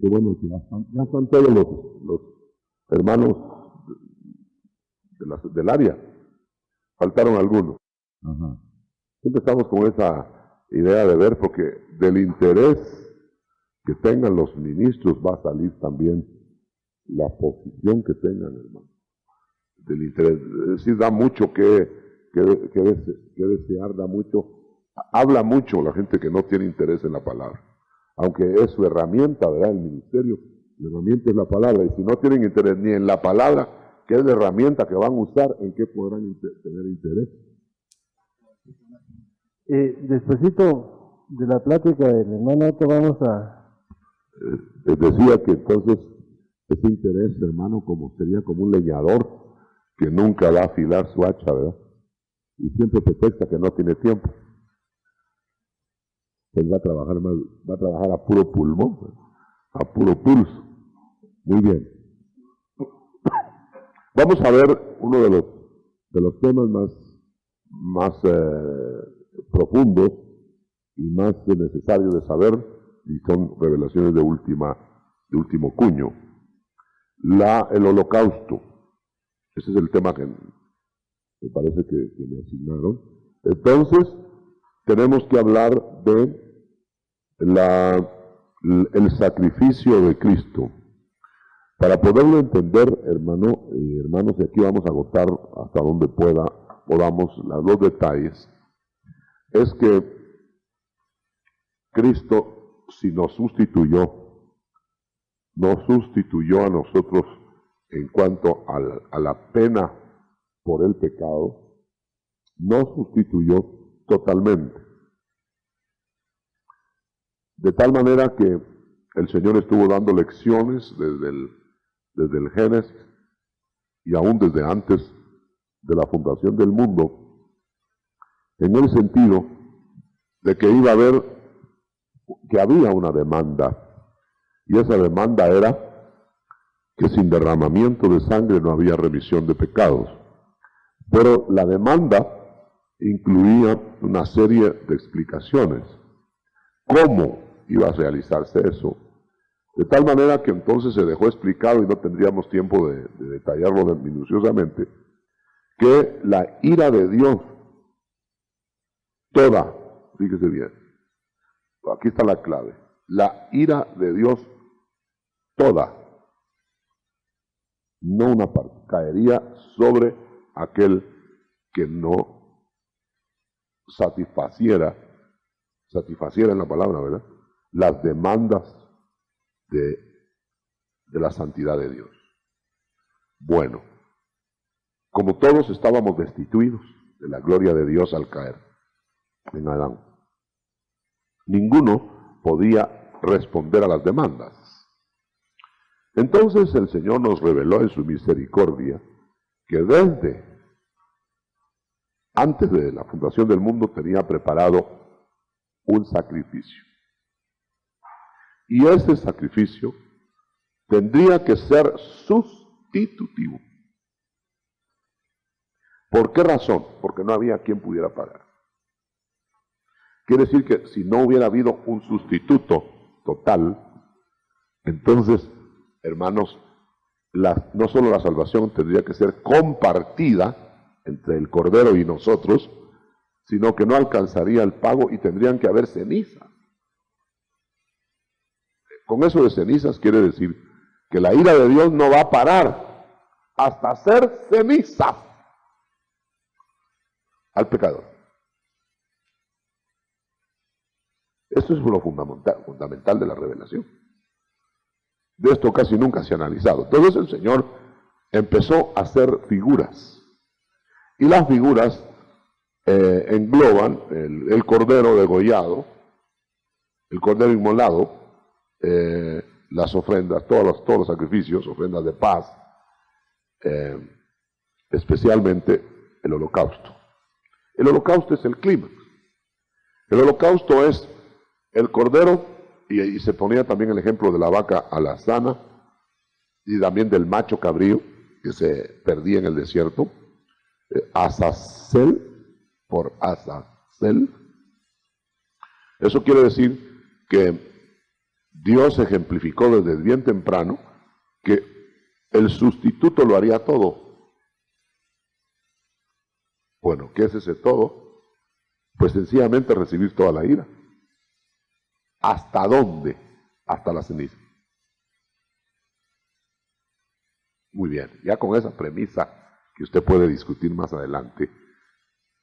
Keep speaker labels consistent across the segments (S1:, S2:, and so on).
S1: Qué bueno que ya están todos los hermanos del área. Faltaron algunos. Ajá. Siempre estamos con esa idea de ver, porque del interés que tengan los ministros va a salir también la posición que tengan, hermano. Del interés, es decir, da mucho que desear, da mucho, habla mucho la gente que no tiene interés en la palabra, aunque es su herramienta, ¿verdad? El ministerio, la herramienta es la palabra, y si no tienen interés ni en la palabra, ¿qué es la herramienta que van a usar? ¿En qué podrán tener interés?
S2: Despuésito de la plática del hermano Otto vamos a...
S1: Les decía que entonces ese interés, hermano, como sería como un leñador que nunca va a afilar su hacha, ¿verdad? Y siempre pretexta que no tiene tiempo. Él va a trabajar a puro pulmón, a puro pulso. Muy bien. Vamos a ver uno de los temas más profundos y más necesarios de saber, y son revelaciones de último cuño. El holocausto. Ese es el tema que me parece que me asignaron. Entonces, tenemos que hablar de el sacrificio de Cristo. Para poderlo entender, hermanos, y aquí vamos a agotar hasta donde podamos los detalles, es que Cristo, si nos sustituyó a nosotros en cuanto a la pena por el pecado, nos sustituyó totalmente. De tal manera que el Señor estuvo dando lecciones desde el Génesis y aún desde antes de la fundación del mundo, en el sentido de que había una demanda, y esa demanda era que sin derramamiento de sangre no había remisión de pecados. Pero la demanda incluía una serie de explicaciones. ¿Cómo iba a realizarse eso? De tal manera que entonces se dejó explicado, y no tendríamos tiempo de detallarlo minuciosamente, que la ira de Dios, toda, fíjese bien, aquí está la clave, la ira de Dios toda, no una parte, caería sobre aquel que no satisfaciera en la palabra, ¿verdad?, las demandas de la santidad de Dios. Bueno, como todos estábamos destituidos de la gloria de Dios al caer en Adán, ninguno podía responder a las demandas. Entonces el Señor nos reveló en su misericordia que desde antes de la fundación del mundo tenía preparado un sacrificio. Y ese sacrificio tendría que ser sustitutivo. ¿Por qué razón? Porque no había quien pudiera pagar. Quiere decir que si no hubiera habido un sustituto total, entonces, hermanos, no solo la salvación tendría que ser compartida entre el Cordero y nosotros, sino que no alcanzaría el pago y tendrían que haber cenizas. Con eso de cenizas quiere decir que la ira de Dios no va a parar hasta hacer cenizas al pecador. Esto es lo fundamental de la revelación. De esto casi nunca se ha analizado. Entonces el Señor empezó a hacer figuras. Y las figuras engloban el cordero degollado, el cordero inmolado, las ofrendas, todos los sacrificios, ofrendas de paz, especialmente el holocausto. El holocausto es el clímax. El holocausto es el cordero, y se ponía también el ejemplo de la vaca alazana y también del macho cabrío que se perdía en el desierto, Azazel por Azazel. Eso quiere decir que Dios ejemplificó desde bien temprano que el sustituto lo haría todo. Bueno, ¿qué es ese todo? Pues sencillamente recibir toda la ira. ¿Hasta dónde? Hasta la ceniza. Muy bien, ya con esa premisa que usted puede discutir más adelante,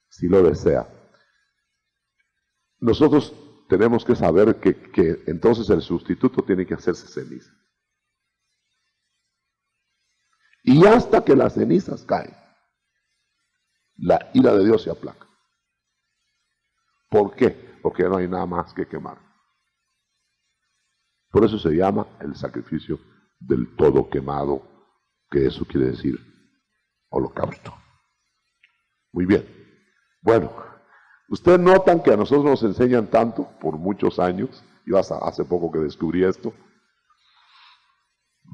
S1: si lo desea. Nosotros tenemos que saber que entonces el sustituto tiene que hacerse ceniza. Y hasta que las cenizas caen, la ira de Dios se aplaca. ¿Por qué? Porque no hay nada más que quemar. Por eso se llama el sacrificio del todo quemado, que eso quiere decir holocausto. Muy bien. Bueno, ustedes notan que a nosotros nos enseñan tanto por muchos años, yo hace poco que descubrí esto,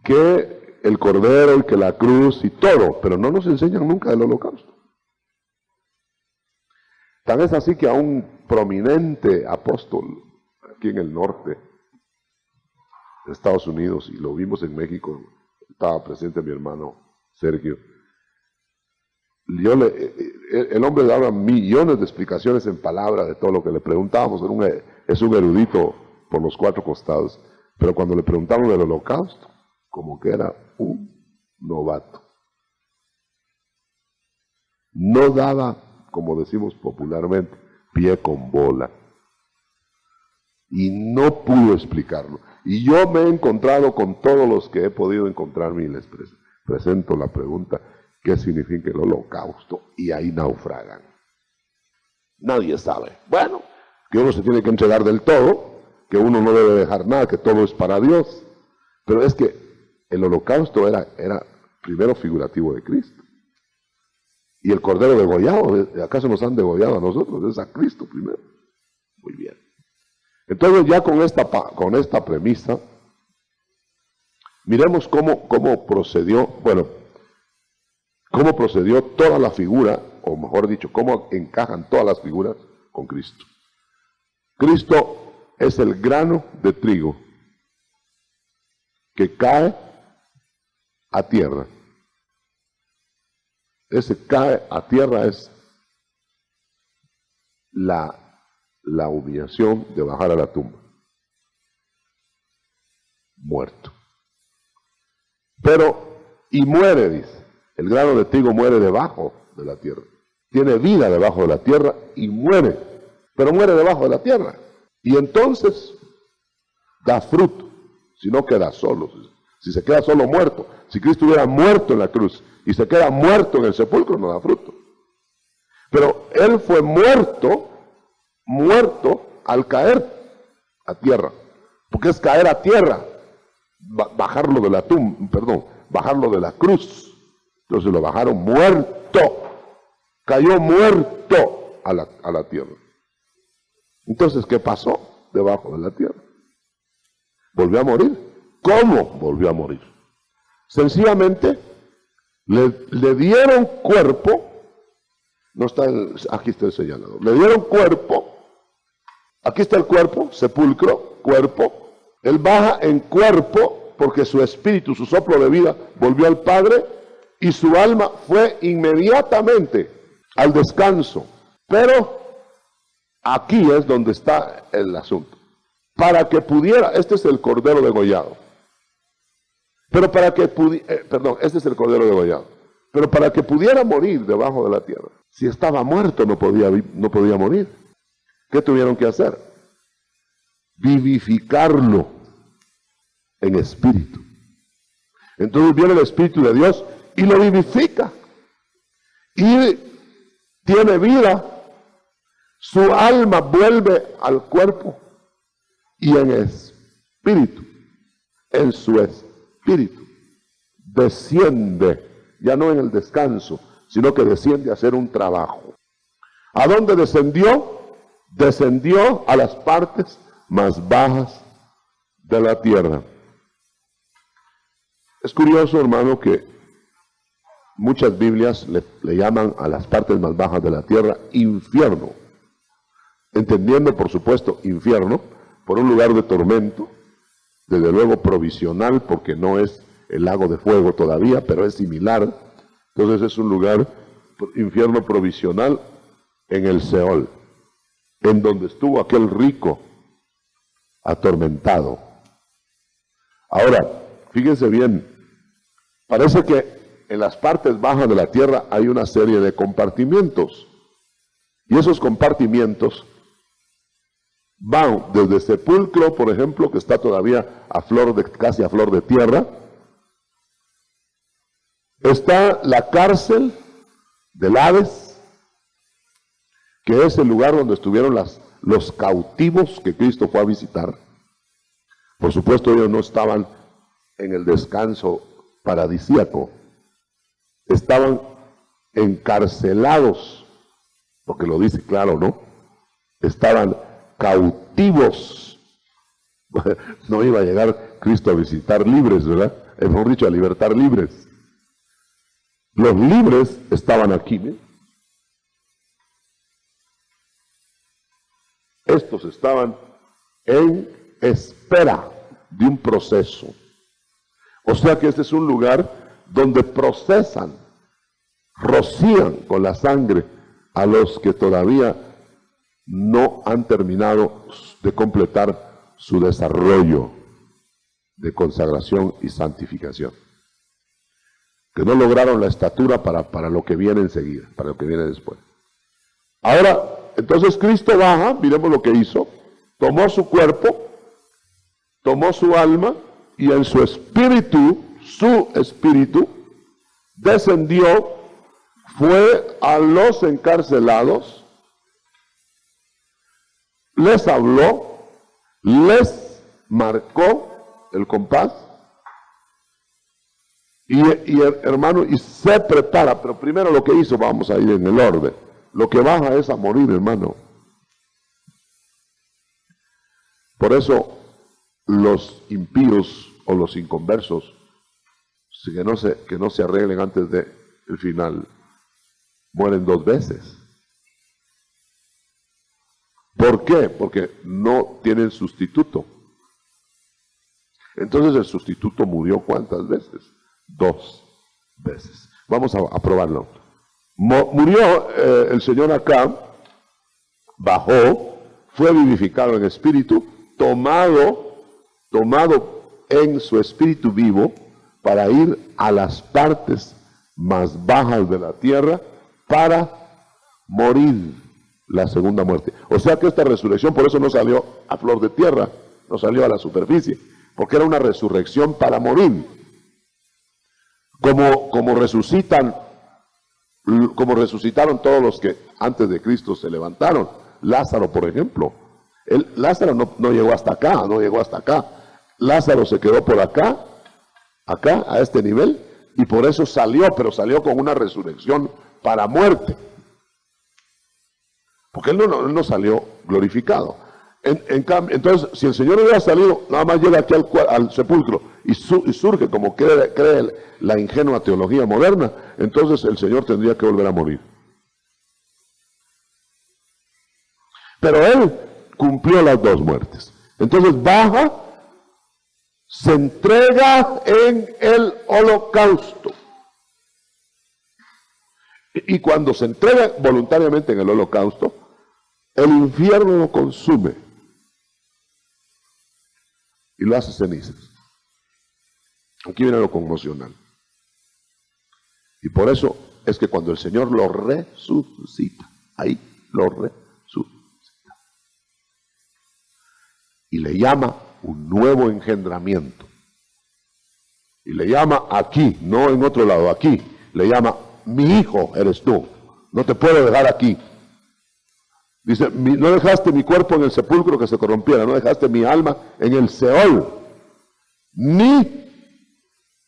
S1: que el cordero y que la cruz y todo, pero no nos enseñan nunca del holocausto. Tan es así que a un prominente apóstol aquí en el norte de Estados Unidos, y lo vimos en México, estaba presente mi hermano Sergio, el hombre daba millones de explicaciones en palabras de todo lo que le preguntábamos. Es un erudito por los cuatro costados, pero cuando le preguntamos del holocausto, como que era un novato. No daba, como decimos popularmente, pie con bola. Y no pudo explicarlo. Y yo me he encontrado con todos los que he podido encontrarme y les presento la pregunta: ¿qué significa el holocausto? Y ahí naufragan. Nadie sabe. Bueno, que uno se tiene que entregar del todo, que uno no debe dejar nada, que todo es para Dios. Pero es que el holocausto era primero figurativo de Cristo. Y el cordero degollado, ¿acaso nos han degollado a nosotros? Es a Cristo primero. Muy bien. Entonces ya con esta premisa, miremos cómo procedió, cómo procedió toda la figura, o mejor dicho, cómo encajan todas las figuras con Cristo. Cristo es el grano de trigo que cae a tierra. Ese cae a tierra es la humillación de bajar a la tumba. Muerto. Y muere, dice. El grano de trigo muere debajo de la tierra. Tiene vida debajo de la tierra y muere. Pero muere debajo de la tierra. Y entonces da fruto. Si no queda solo. Si se queda solo, muerto. Si Cristo hubiera muerto en la cruz y se queda muerto en el sepulcro, no da fruto. Pero Él fue muerto al caer a tierra. Porque es caer a tierra. Bajarlo de bajarlo de la cruz. Entonces lo bajaron muerto. Cayó muerto a la tierra. Entonces, ¿qué pasó debajo de la tierra? Volvió a morir. ¿Cómo volvió a morir? Sencillamente le dieron cuerpo. No está aquí está el señalado. Le dieron cuerpo. Aquí está el cuerpo, sepulcro, cuerpo. Él baja en cuerpo porque su espíritu, su soplo de vida volvió al Padre y su alma fue inmediatamente al descanso. Pero aquí es donde está el asunto. Para que pudiera, este es el cordero degollado. Pero para que este es el cordero degollado. Pero para que pudiera morir debajo de la tierra, si estaba muerto no podía morir. ¿Qué tuvieron que hacer? Vivificarlo en espíritu. Entonces viene el Espíritu de Dios y lo vivifica. Y tiene vida. Su alma vuelve al cuerpo. Y en espíritu, en su espíritu, desciende, ya no en el descanso, sino que desciende a hacer un trabajo. ¿A dónde descendió? Descendió a las partes más bajas de la tierra. Es curioso, hermano, que muchas Biblias le llaman a las partes más bajas de la tierra infierno, entendiendo, por supuesto, infierno por un lugar de tormento, desde luego provisional, porque no es el lago de fuego todavía, pero es similar. Entonces es un lugar, infierno provisional, en el Seol, en donde estuvo aquel rico atormentado. Ahora, fíjense bien, parece que en las partes bajas de la tierra hay una serie de compartimientos, y esos compartimientos van desde sepulcro, por ejemplo, que está todavía casi a flor de tierra. Está la cárcel del Hades, que es el lugar donde estuvieron los cautivos que Cristo fue a visitar. Por supuesto, ellos no estaban en el descanso paradisíaco, estaban encarcelados, porque lo dice claro, ¿no? Estaban cautivos. No iba a llegar Cristo a visitar libres, ¿verdad? Hemos dicho, a libertar libres. Los libres estaban aquí, ¿eh? Estos estaban en espera de un proceso. O sea que este es un lugar donde procesan, rocían con la sangre a los que todavía no han terminado de completar su desarrollo de consagración y santificación, que no lograron la estatura para lo que viene enseguida, para lo que viene después. Ahora, entonces Cristo baja, miremos lo que hizo, tomó su cuerpo, tomó su alma, y en su espíritu, descendió, fue a los encarcelados, les habló, les marcó el compás, y hermano, y se prepara. Pero primero lo que hizo, vamos a ir en el orden. Lo que baja es a morir, hermano. Por eso los impíos o los inconversos, que no se arreglen antes del final, mueren 2 veces. ¿Por qué? Porque no tienen sustituto. Entonces el sustituto murió ¿cuántas veces? 2 veces. Vamos a probarlo. Murió el Señor acá, bajó, fue vivificado en espíritu, tomado en su espíritu vivo para ir a las partes más bajas de la tierra para morir la segunda muerte. O sea que esta resurrección por eso no salió a flor de tierra, no salió a la superficie, porque era una resurrección para morir. Como resucitaron todos los que antes de Cristo se levantaron. Lázaro, por ejemplo. Lázaro no llegó hasta acá, Lázaro se quedó por acá, a este nivel, y por eso salió, pero salió con una resurrección para muerte. Porque él no salió glorificado. Entonces, si el Señor hubiera salido, nada más llega aquí al sepulcro y surge como cree la ingenua teología moderna, entonces el Señor tendría que volver a morir. Pero Él cumplió las 2 muertes. Entonces baja, se entrega en el holocausto. Y cuando se entrega voluntariamente en el holocausto, el infierno lo consume y lo hace cenizas. Aquí viene lo conmocional. Y por eso es que cuando el Señor lo resucita, ahí lo resucita, y le llama un nuevo engendramiento, y le llama aquí, no en otro lado, aquí, le llama, mi hijo eres tú, no te puedo dejar aquí. Dice, no dejaste mi cuerpo en el sepulcro que se corrompiera, no dejaste mi alma en el Seol, ni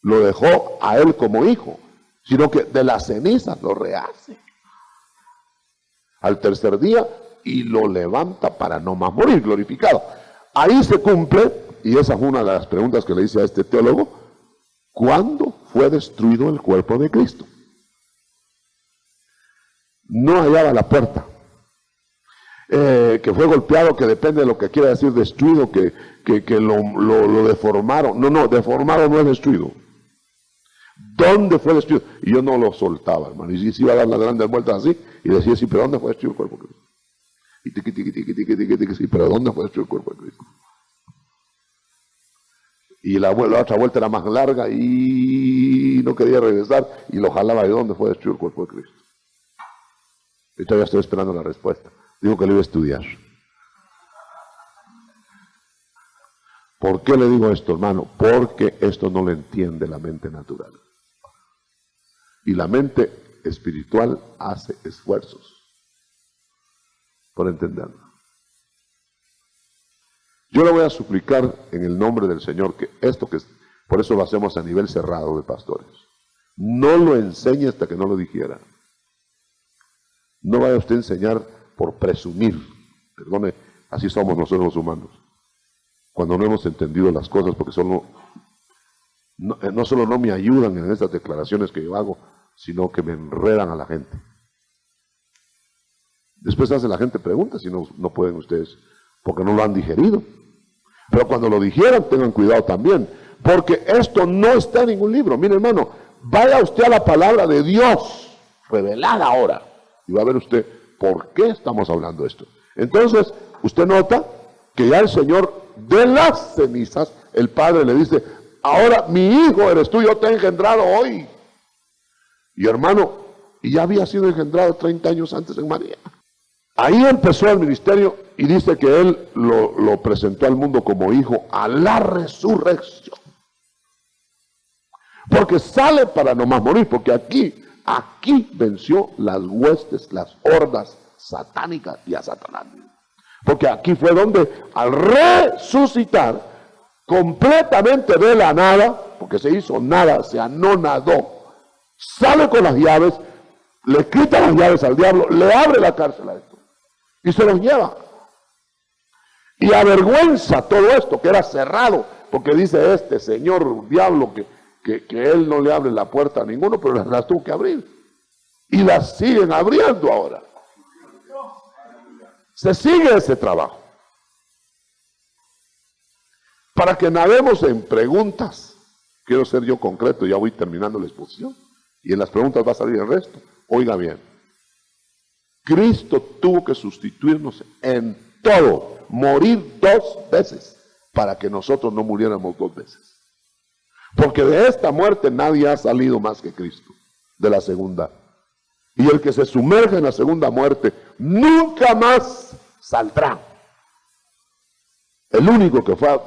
S1: lo dejó a él como hijo, sino que de las cenizas lo rehace al tercer día y lo levanta para no más morir, glorificado. Ahí se cumple, y esa es una de las preguntas que le hice a este teólogo, ¿cuándo fue destruido el cuerpo de Cristo? No hallaba la puerta. que fue golpeado, que depende de lo que quiera decir destruido, que lo deformaron. No, deformado no es destruido. ¿Dónde fue destruido? Y yo no lo soltaba, hermano. Y si iba a dar las grandes vueltas así, y decía, sí, pero ¿dónde fue destruido el cuerpo de Cristo? Y tiqui, sí, pero ¿dónde fue destruido el cuerpo de Cristo? Y la otra vuelta era más larga y no quería regresar, y lo jalaba de dónde fue destruido el cuerpo de Cristo. Y todavía estoy esperando la respuesta. Digo que lo iba a estudiar. ¿Por qué le digo esto, hermano? Porque esto no lo entiende la mente natural. Y la mente espiritual hace esfuerzos por entenderlo. Yo le voy a suplicar en el nombre del Señor que esto que por eso lo hacemos a nivel cerrado de pastores. No lo enseñe hasta que no lo dijera. No vaya usted a enseñar por presumir. Perdone, así somos nosotros los humanos. Cuando no hemos entendido las cosas, porque no solo no me ayudan en estas declaraciones que yo hago, sino que me enredan a la gente. Después hace la gente preguntas si no pueden ustedes, porque no lo han digerido. Pero cuando lo digieran, tengan cuidado también, porque esto no está en ningún libro. Mire, hermano, vaya usted a la palabra de Dios, revelada ahora, y va a ver usted por qué estamos hablando de esto. Entonces, usted nota que ya el Señor de las cenizas, el Padre le dice, ahora mi hijo eres tú, yo te he engendrado hoy. Y hermano, y ya había sido engendrado 30 años antes en María. Ahí empezó el ministerio y dice que él lo presentó al mundo como hijo a la resurrección. Porque sale para no más morir, porque aquí venció las huestes, las hordas satánicas y a Satanás. Porque aquí fue donde al resucitar completamente de la nada, porque se hizo nada, se anonadó, sale con las llaves, le quita las llaves al diablo, le abre la cárcel a esto y se los lleva. Y avergüenza todo esto que era cerrado, porque dice este señor diablo que él no le abre la puerta a ninguno, pero las tuvo que abrir. Y las siguen abriendo ahora. Se sigue ese trabajo. Para que nademos en preguntas, quiero ser yo concreto, ya voy terminando la exposición, y en las preguntas va a salir el resto. Oiga bien, Cristo tuvo que sustituirnos en todo, morir 2 veces, para que nosotros no muriéramos 2 veces. Porque de esta muerte nadie ha salido más que Cristo, de la segunda. Y el que se sumerge en la segunda muerte, nunca más saldrá. El único que fue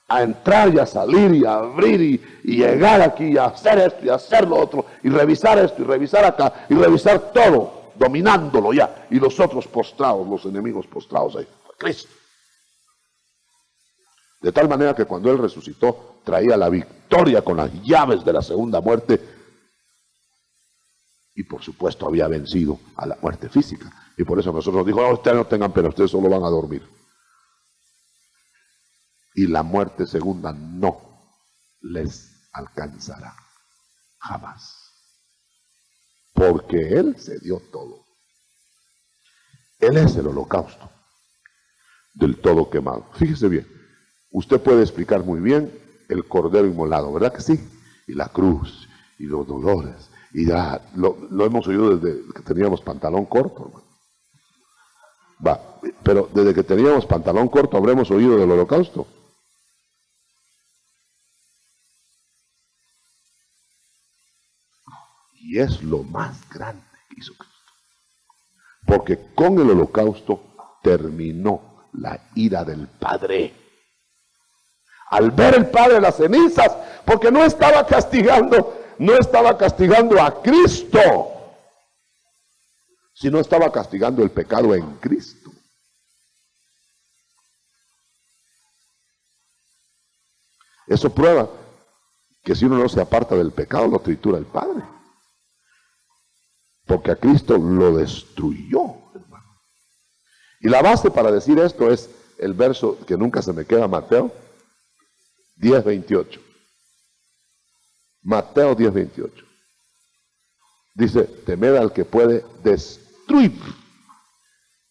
S1: a entrar y a salir y a abrir y llegar aquí y a hacer esto y a hacer lo otro y revisar esto y revisar acá y revisar todo, dominándolo ya, y los otros postrados, los enemigos postrados ahí, fue Cristo. De tal manera que cuando Él resucitó, traía la victoria con las llaves de la segunda muerte y por supuesto había vencido a la muerte física. Y por eso nosotros dijo, no, ustedes no tengan pena, ustedes solo van a dormir. Y la muerte segunda no les alcanzará jamás. Porque Él se dio todo. Él es el holocausto del todo quemado. Fíjese bien, usted puede explicar muy bien el cordero inmolado, ¿verdad que sí? Y la cruz, y los dolores, y ya lo hemos oído desde que teníamos pantalón corto, hermano. Va, pero desde que teníamos pantalón corto habremos oído del holocausto. Y es lo más grande que hizo Cristo. Porque con el holocausto terminó la ira del Padre. Al ver el Padre las cenizas, porque no estaba castigando a Cristo, sino estaba castigando el pecado en Cristo. Eso prueba que si uno no se aparta del pecado, lo tritura el Padre. Porque a Cristo lo destruyó, hermano. Y la base para decir esto es el verso que nunca se me queda, Mateo 10:28. Mateo 10:28. Dice, temed al que puede destruir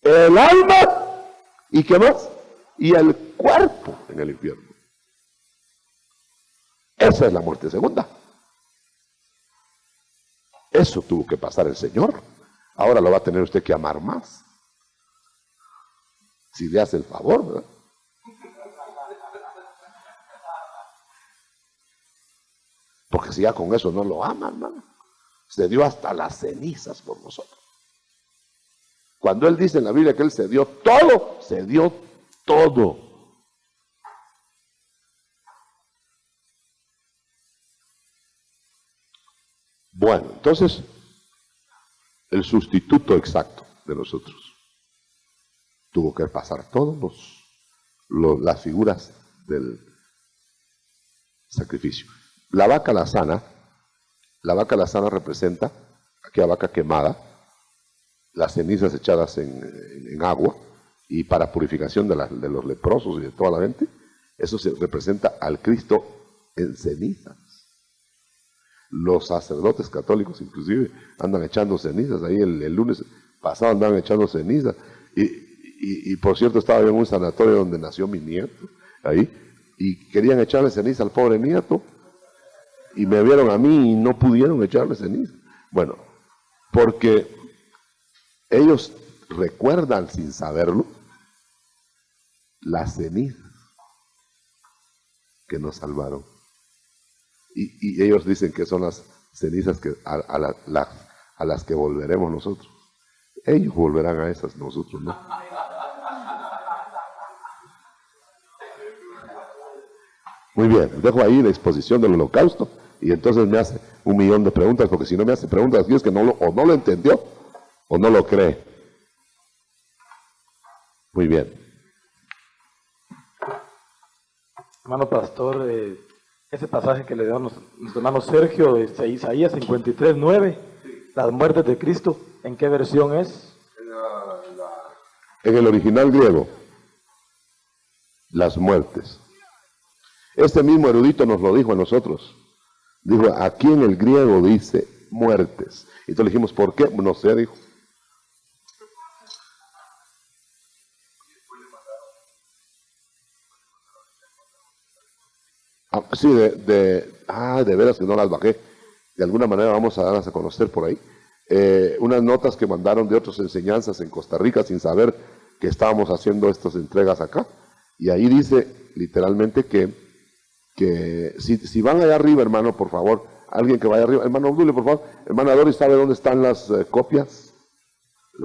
S1: el alma, ¿y qué más? Y el cuerpo en el infierno. Esa es la muerte segunda. Eso tuvo que pasar el Señor. Ahora lo va a tener usted que amar más. Si le hace el favor, ¿verdad? Porque si ya con eso no lo ama, hermano. Se dio hasta las cenizas por nosotros. Cuando Él dice en la Biblia que Él se dio todo, se dio todo. Bueno, entonces, el sustituto exacto de nosotros tuvo que pasar todas las figuras del sacrificio. La vaca lazana representa aquella vaca quemada, las cenizas echadas en agua, y para purificación de los leprosos y de toda la gente. Eso se representa al Cristo en cenizas. Los sacerdotes católicos inclusive andan echando cenizas. Ahí el lunes pasado andaban echando cenizas. Y por cierto, estaba yo en un sanatorio donde nació mi nieto, ahí, y querían echarle ceniza al pobre nieto, y me vieron a mí y no pudieron echarle ceniza. Bueno, porque ellos recuerdan sin saberlo las cenizas que nos salvaron. Y ellos dicen que son las cenizas que a las que volveremos nosotros. Ellos volverán a esas, nosotros no. Muy bien, dejo ahí la exposición del holocausto y entonces me hace 1.000.000 de preguntas, porque si no me hace preguntas aquí es que o no lo entendió o no lo cree. Muy bien.
S3: Hermano pastor, ese pasaje que le dio nuestro hermano Sergio de Isaías 53:9, las muertes de Cristo, ¿en qué versión es?
S1: En el original griego, las muertes. Este mismo erudito nos lo dijo a nosotros. Dijo, aquí en el griego dice muertes. Y entonces le dijimos, ¿por qué? No sé, dijo. Sí, de veras que no las bajé. De alguna manera vamos a darlas a conocer por ahí. Unas notas que mandaron de otras enseñanzas en Costa Rica sin saber que estábamos haciendo estas entregas acá. Y ahí dice literalmente que si van allá arriba, hermano, por favor, alguien que vaya arriba, hermano Obdulio, por favor, hermana Doris, ¿sabe dónde están las copias?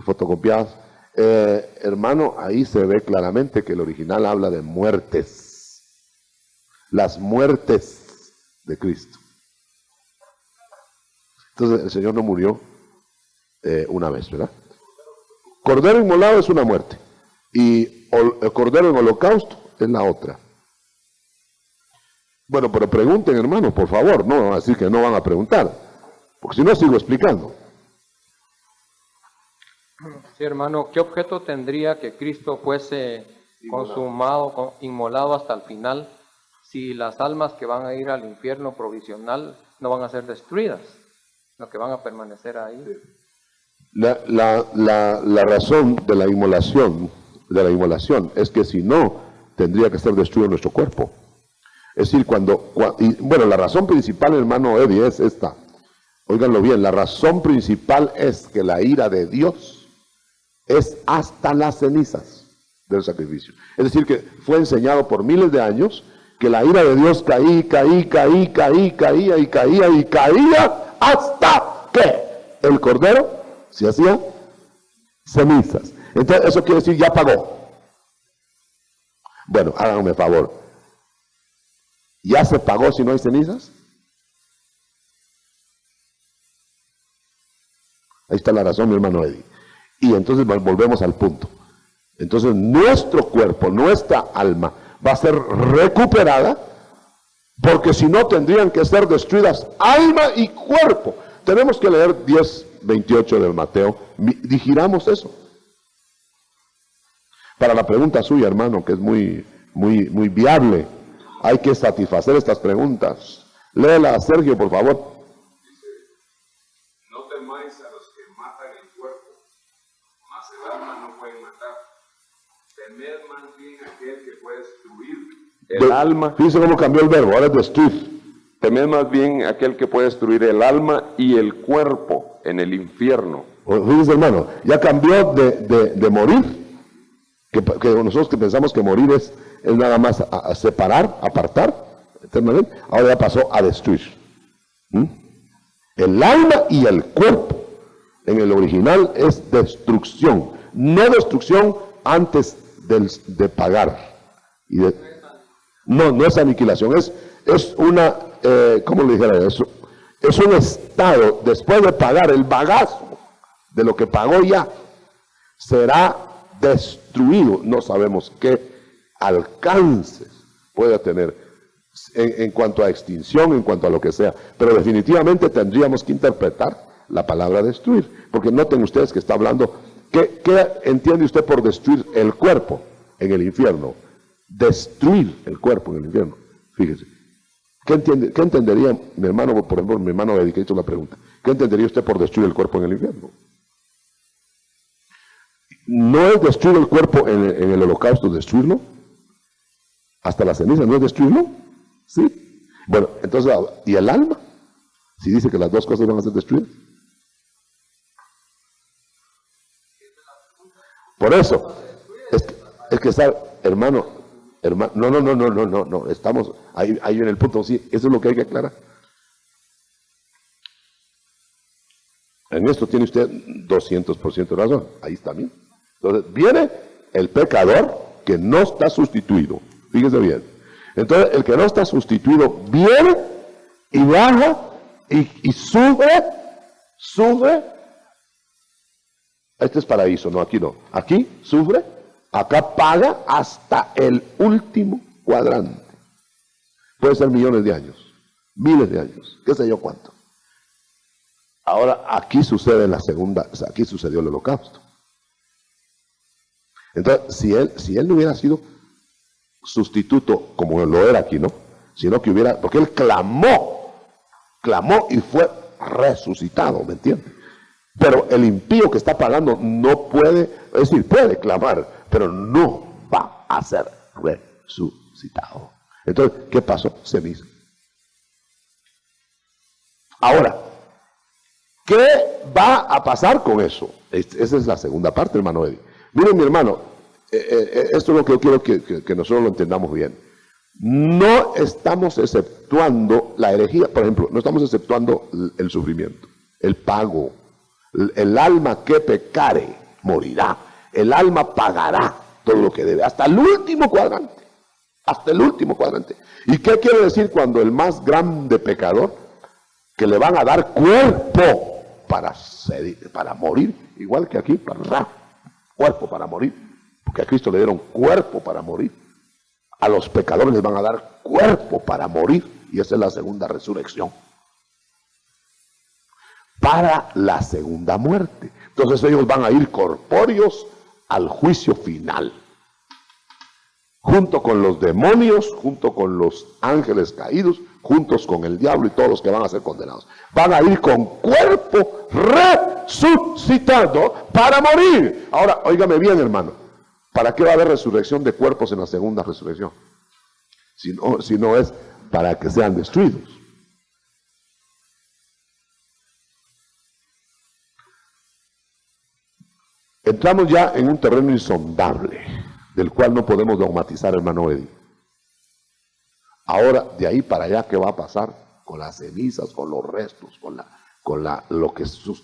S1: Fotocopiadas. Hermano, ahí se ve claramente que el original habla de muertes. Las muertes de Cristo. Entonces el Señor no murió una vez, ¿verdad? Cordero inmolado es una muerte y el cordero en holocausto es la otra. Bueno, pero pregunten, hermanos, por favor, no van a decir que no van a preguntar, porque si no sigo explicando.
S4: Sí, hermano, ¿qué objeto tendría que Cristo fuese consumado, inmolado hasta el final, si las almas que van a ir al infierno provisional no van a ser destruidas, sino que van a permanecer ahí?
S1: La razón de la inmolación es que si no, tendría que ser destruido nuestro cuerpo. Es decir, bueno, la razón principal, hermano Eddie, es esta. Óiganlo bien, la razón principal es que la ira de Dios es hasta las cenizas del sacrificio. Es decir, que fue enseñado por miles de años que la ira de Dios caía hasta que el cordero se hacía cenizas. Entonces, eso quiere decir ya pagó. Bueno, háganme favor. ¿Ya se pagó si no hay cenizas? Ahí está la razón, mi hermano Eddie. Y entonces volvemos al punto. Entonces nuestro cuerpo, nuestra alma va a ser recuperada, porque si no tendrían que ser destruidas alma y cuerpo. Tenemos que leer 10:28 del Mateo. Digiramos eso. Para la pregunta suya, hermano, que es muy viable. Hay que satisfacer estas preguntas. Léela, Sergio, por favor.
S5: Dice, no temáis a los que matan el cuerpo, mas el alma no pueden matar. el alma.
S1: Fíjense cómo cambió el verbo, ahora es destruir.
S5: Temed más bien aquel que puede destruir el alma y el cuerpo en el infierno.
S1: Fíjense, hermano, ya cambió de morir, que nosotros que pensamos que morir es nada más a separar, apartar, eternamente, ahora ya pasó a destruir. El alma y el cuerpo, en el original es destrucción, no destrucción antes de pagar. No es aniquilación, es una, ¿cómo le dijera eso? Es un estado, después de pagar el bagazo de lo que pagó ya, será destruido. No sabemos qué alcances puede tener en cuanto a extinción, en cuanto a lo que sea, pero definitivamente tendríamos que interpretar la palabra destruir, porque noten ustedes que está hablando, ¿qué entiende usted por destruir el cuerpo en el infierno? Destruir el cuerpo en el infierno, fíjese. ¿Qué entendería mi hermano, por ejemplo, mi hermano Eddie, que hizo la pregunta? ¿Qué entendería usted por destruir el cuerpo en el infierno? No es destruir el cuerpo en el holocausto, destruirlo hasta la ceniza, ¿no es destruirlo? Sí. Bueno, entonces, ¿y el alma? Si dice que las dos cosas van a ser destruidas. Por eso, es que está, hermano, no, estamos ahí en el punto, sí, eso es lo que hay que aclarar. En esto tiene usted 200% de razón, ahí está bien. Entonces, viene el pecador que no está sustituido, fíjese bien. Entonces, el que no está sustituido viene y baja y sube. Este es paraíso, no, aquí no. Aquí sufre, acá paga hasta el último cuadrante. Puede ser millones de años, miles de años, qué sé yo cuánto. Ahora, aquí sucede en la segunda, o sea, aquí sucedió el holocausto. Entonces, si él no hubiera sido sustituto como lo era aquí, ¿no? Sino que hubiera, porque él clamó y fue resucitado, ¿me entiendes? Pero el impío que está pagando no puede, es decir, puede clamar, pero no va a ser resucitado. Entonces, ¿qué pasó? Ceniza. Ahora, ¿qué va a pasar con eso? Esa es la segunda parte, hermano Eddie. Miren, mi hermano, esto es lo que yo quiero que nosotros lo entendamos bien. No estamos exceptuando la herejía, por ejemplo, no estamos exceptuando el sufrimiento, el pago. El alma que pecare morirá. El alma pagará todo lo que debe, hasta el último cuadrante. Hasta el último cuadrante. ¿Y qué quiere decir cuando el más grande pecador, que le van a dar cuerpo para morir, igual que aquí, cuerpo para morir, porque a Cristo le dieron cuerpo para morir, a los pecadores les van a dar cuerpo para morir, y esa es la segunda resurrección, para la segunda muerte. Entonces ellos van a ir corpóreos al juicio final, junto con los demonios, junto con los ángeles caídos, juntos con el diablo y todos los que van a ser condenados. Van a ir con cuerpo resucitado para morir. Ahora, óigame bien, hermano, ¿para qué va a haber resurrección de cuerpos en la segunda resurrección? Si no es para que sean destruidos. Entramos ya en un terreno insondable, del cual no podemos dogmatizar, hermano Eddie. Ahora, de ahí para allá, ¿qué va a pasar con las cenizas, con los restos,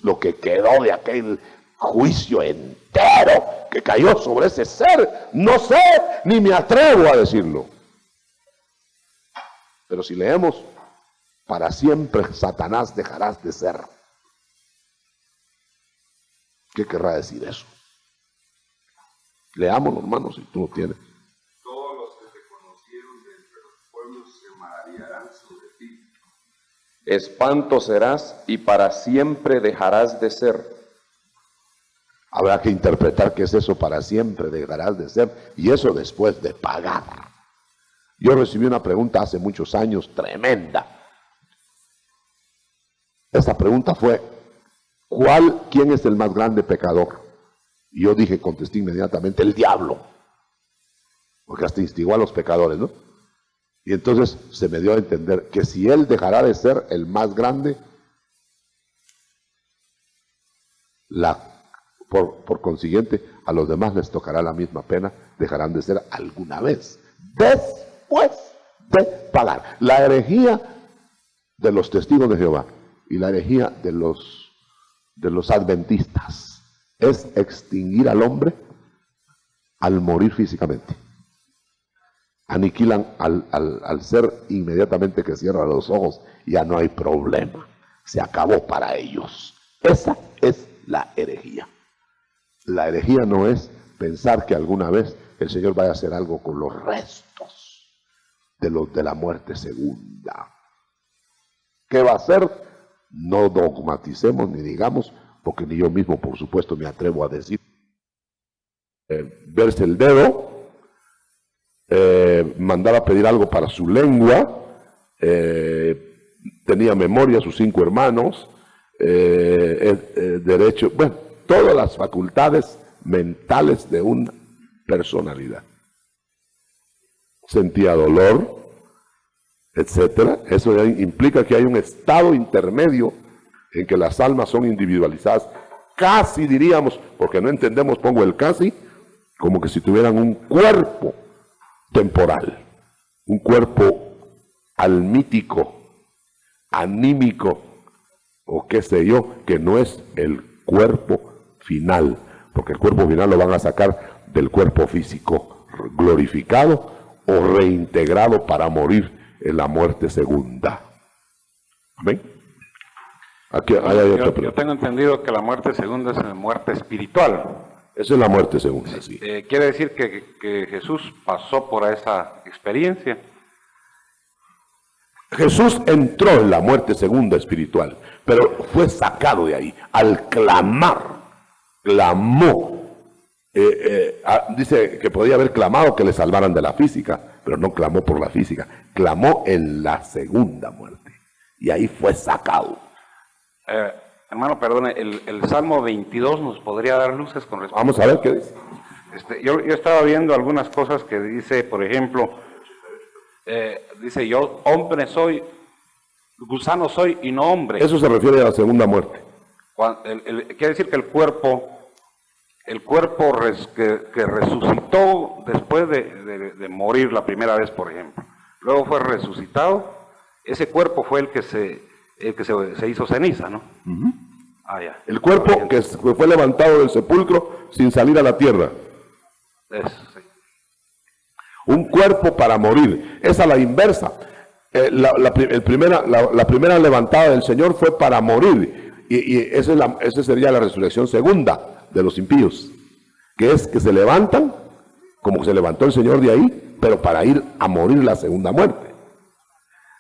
S1: lo que quedó de aquel juicio entero que cayó sobre ese ser? No sé, ni me atrevo a decirlo. Pero si leemos, para siempre Satanás dejarás de ser. ¿Qué querrá decir eso? Leámoslo, hermanos, si tú lo tienes.
S5: Todos los que te conocieron de entre los pueblos se maravillarán sobre ti. Espanto serás y para siempre dejarás de ser.
S1: Habrá que interpretar qué es eso, para siempre dejarás de ser, y eso después de pagar. Yo recibí una pregunta hace muchos años, tremenda. Esta pregunta fue: ¿quién es el más grande pecador? Y yo contesté inmediatamente, el diablo. Porque hasta instigó a los pecadores, ¿no? Y entonces se me dio a entender que si él dejará de ser el más grande, por consiguiente, a los demás les tocará la misma pena, dejarán de ser alguna vez, después de pagar. La herejía de los testigos de Jehová y la herejía de los adventistas es extinguir al hombre al morir físicamente. Aniquilan al ser inmediatamente que cierra los ojos, ya no hay problema, se acabó para ellos. Esa es la herejía. La herejía no es pensar que alguna vez el Señor vaya a hacer algo con los restos de la muerte segunda. ¿Qué va a hacer? No dogmaticemos ni digamos, porque ni yo mismo, por supuesto, me atrevo a decir. Verse el dedo, mandar a pedir algo para su lengua, tenía memoria, sus 5 hermanos, derecho, bueno, todas las facultades mentales de una personalidad. Sentía dolor, etcétera. Eso ya implica que hay un estado intermedio en que las almas son individualizadas, casi diríamos, porque no entendemos, pongo el casi, como que si tuvieran un cuerpo temporal, un cuerpo almítico, anímico, o qué sé yo, que no es el cuerpo final, porque el cuerpo final lo van a sacar del cuerpo físico glorificado o reintegrado para morir en la muerte segunda. ¿Amén? Aquí hay otra pregunta.
S6: Yo tengo entendido que la muerte segunda es la muerte espiritual.
S1: Esa es la muerte segunda, sí.
S6: Quiere decir que Jesús pasó por esa experiencia.
S1: Jesús entró en la muerte segunda espiritual, pero fue sacado de ahí al clamar. Clamó. Dice que podía haber clamado que le salvaran de la física, pero no clamó por la física, clamó en la segunda muerte. Y ahí fue sacado.
S6: Hermano, perdone, el Salmo 22 nos podría dar luces con respecto.
S1: Vamos a ver qué dice.
S6: Yo estaba viendo algunas cosas que dice, por ejemplo, dice, yo hombre soy, gusano soy y no hombre.
S1: Eso se refiere a la segunda muerte.
S6: Quiere decir que el cuerpo que resucitó después de morir la primera vez, por ejemplo, luego fue resucitado, ese cuerpo fue el que se hizo ceniza, ¿no? Ya.
S1: El cuerpo que fue levantado del sepulcro sin salir a la tierra.
S6: Eso, sí.
S1: Un cuerpo para morir. Esa es la inversa. La primera levantada del Señor fue para morir. Y esa sería la resurrección segunda de los impíos. Que es que se levantan, como se levantó el Señor de ahí, pero para ir a morir la segunda muerte.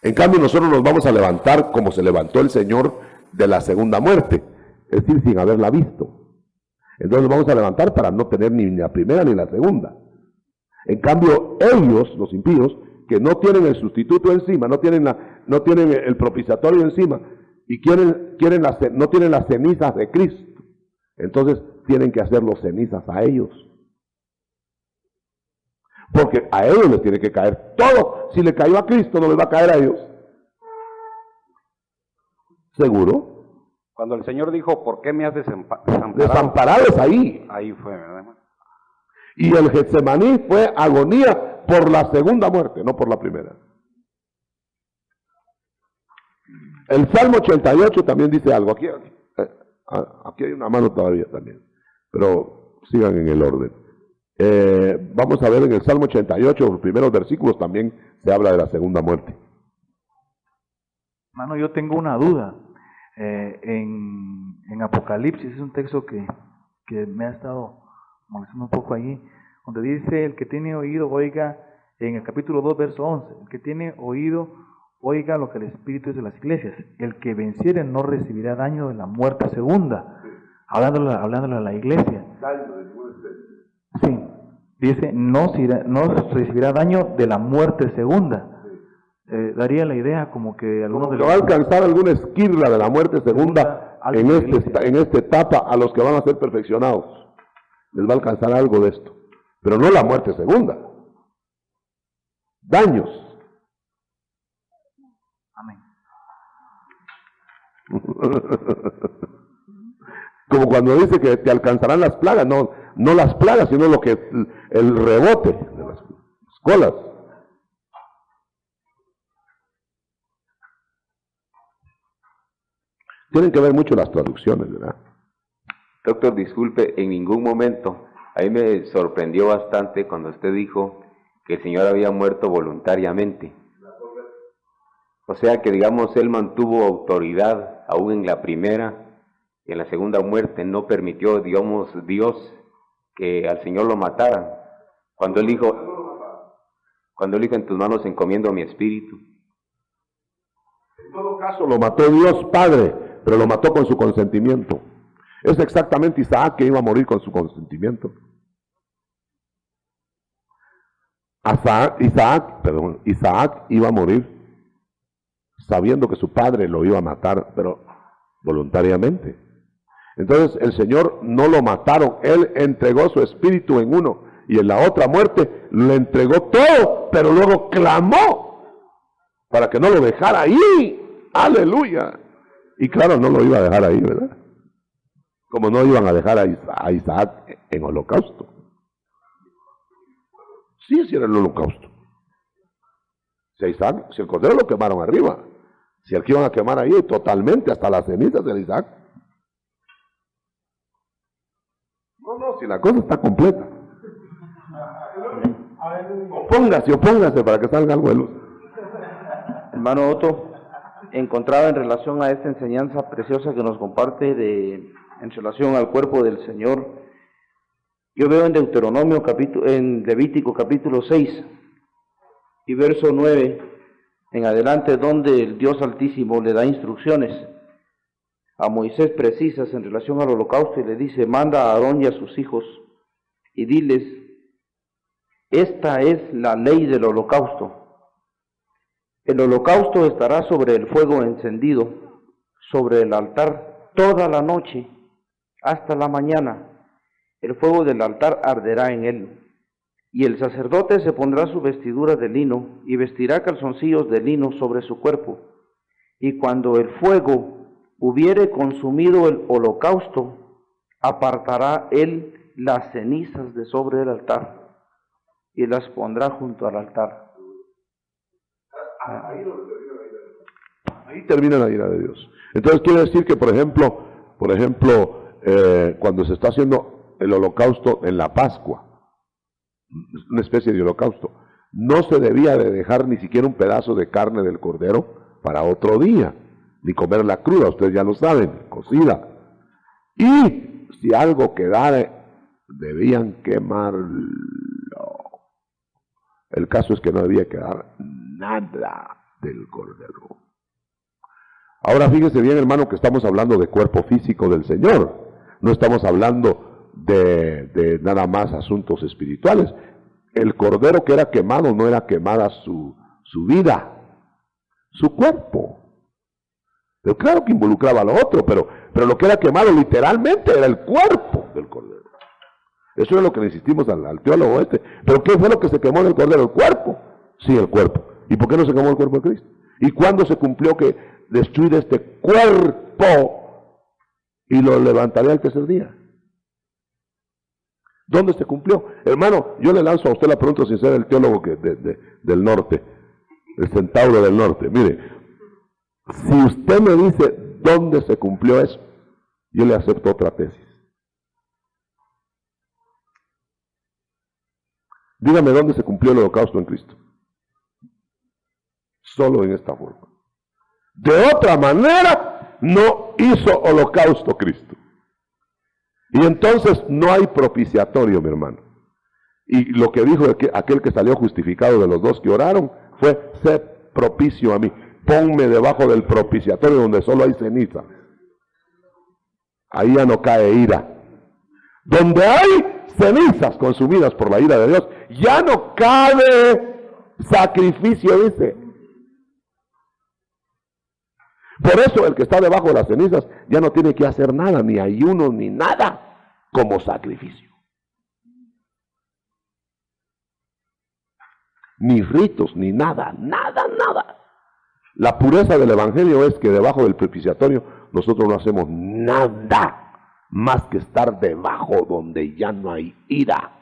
S1: En cambio, nosotros nos vamos a levantar como se levantó el Señor de la segunda muerte, es decir, sin haberla visto. Entonces nos vamos a levantar para no tener ni la primera ni la segunda. En cambio, ellos, los impíos, que no tienen el sustituto encima, no tienen el propiciatorio encima, y no tienen las cenizas de Cristo, entonces tienen que hacer los cenizas a ellos. Porque a ellos les tiene que caer todo. Si le cayó a Cristo, no les va a caer a ellos. ¿Seguro?
S6: Cuando el Señor dijo, ¿por qué me has desamparado?
S1: Desamparado es ahí.
S6: Ahí fue, ¿verdad?
S1: Y el Getsemaní fue agonía por la segunda muerte, no por la primera. El Salmo 88 también dice algo. Aquí hay una mano todavía también. Pero sigan en el orden. Vamos a ver en el Salmo 88, los primeros versículos también se habla de la segunda muerte.
S7: Hermano, yo tengo una duda. En Apocalipsis es un texto que me ha estado molestando un poco allí, donde dice, el que tiene oído, oiga, en el capítulo 2, verso 11, el que tiene oído, oiga lo que el Espíritu es de las iglesias. El que venciere no recibirá daño de la muerte segunda. Hablándole a la iglesia. Sí, dice, no recibirá daño de la muerte segunda. Daría la idea como que algunos de los...
S1: va a alcanzar alguna esquirla de la muerte segunda en esta etapa a los que van a ser perfeccionados. Les va a alcanzar algo de esto. Pero no la muerte segunda. Daños. Como cuando dice que te alcanzarán las plagas, no las plagas, sino lo que el rebote de las colas. Tienen que ver mucho las traducciones, ¿verdad?
S8: Doctor, disculpe, en ningún momento, a mí me sorprendió bastante cuando usted dijo que el Señor había muerto voluntariamente. O sea que, digamos, Él mantuvo autoridad aún en la primera y en la segunda muerte. No permitió, digamos, Dios que al Señor lo mataran. Cuando Él dijo, en tus manos encomiendo mi espíritu.
S1: En todo caso lo mató Dios Padre, pero lo mató con su consentimiento. Es exactamente Isaac que iba a morir con su consentimiento. Isaac iba a morir sabiendo que su padre lo iba a matar, pero voluntariamente. Entonces el Señor no lo mataron, Él entregó su espíritu en uno y en la otra muerte le entregó todo, pero luego clamó para que no lo dejara ahí. ¡Aleluya! Y claro, no lo iba a dejar ahí, ¿verdad? Como no iban a dejar a Isaac en holocausto. Sí, era el holocausto. Si el cordero lo quemaron arriba, si el que iban a quemar ahí totalmente hasta las cenizas de Isaac. No, si la cosa está completa. Opóngase para que salga algo de luz.
S9: Hermano Otto, encontraba en relación a esta enseñanza preciosa que nos comparte en relación al cuerpo del Señor, yo veo en Deuteronomio, en Levítico capítulo 6 y verso 9 en adelante, donde el Dios Altísimo le da instrucciones a Moisés precisas en relación al holocausto y le dice: manda a Aarón y a sus hijos y diles, esta es la ley del holocausto. El holocausto estará sobre el fuego encendido, sobre el altar toda la noche hasta la mañana. El fuego del altar arderá en él. Y el sacerdote se pondrá su vestidura de lino y vestirá calzoncillos de lino sobre su cuerpo. Y cuando el fuego hubiere consumido el holocausto, apartará él las cenizas de sobre el altar y las pondrá junto al altar.
S1: Ahí termina la ira de Dios. Entonces quiere decir que, por ejemplo, cuando se está haciendo el holocausto en la Pascua, una especie de holocausto, no se debía de dejar ni siquiera un pedazo de carne del cordero para otro día, ni comerla cruda, ustedes ya lo saben, cocida. Y si algo quedara, debían quemarlo. El caso es que no debía quedar nada del cordero. Ahora fíjese bien, hermano, que estamos hablando de cuerpo físico del Señor. No estamos hablando de nada más asuntos espirituales. El cordero que era quemado no era quemada su vida, su cuerpo. Pero claro que involucraba lo otro, pero lo que era quemado literalmente era el cuerpo del cordero. Eso es lo que le insistimos al teólogo este. ¿Pero qué fue lo que se quemó del cordero? ¿El cuerpo? Sí, el cuerpo. ¿Y por qué no se quemó el cuerpo de Cristo? ¿Y cuándo se cumplió que destruir este cuerpo y lo levantaré al tercer día? ¿Dónde se cumplió? Hermano, yo le lanzo a usted la pregunta sin ser el teólogo del norte, el centauro del norte. Mire, si usted me dice dónde se cumplió eso, yo le acepto otra tesis. Dígame dónde se cumplió el holocausto en Cristo. Solo en esta forma. De otra manera, no hizo holocausto Cristo. Y entonces no hay propiciatorio, mi hermano. Y lo que dijo aquel que salió justificado de los dos que oraron fue: sé propicio a mí. Ponme debajo del propiciatorio donde solo hay ceniza. Ahí ya no cae ira. Donde hay cenizas consumidas por la ira de Dios, ya no cabe sacrificio, dice. Por eso el que está debajo de las cenizas ya no tiene que hacer nada, ni ayuno, ni nada, como sacrificio. Ni ritos, ni nada, nada. La pureza del evangelio es que debajo del propiciatorio nosotros no hacemos nada más que estar debajo donde ya no hay ira.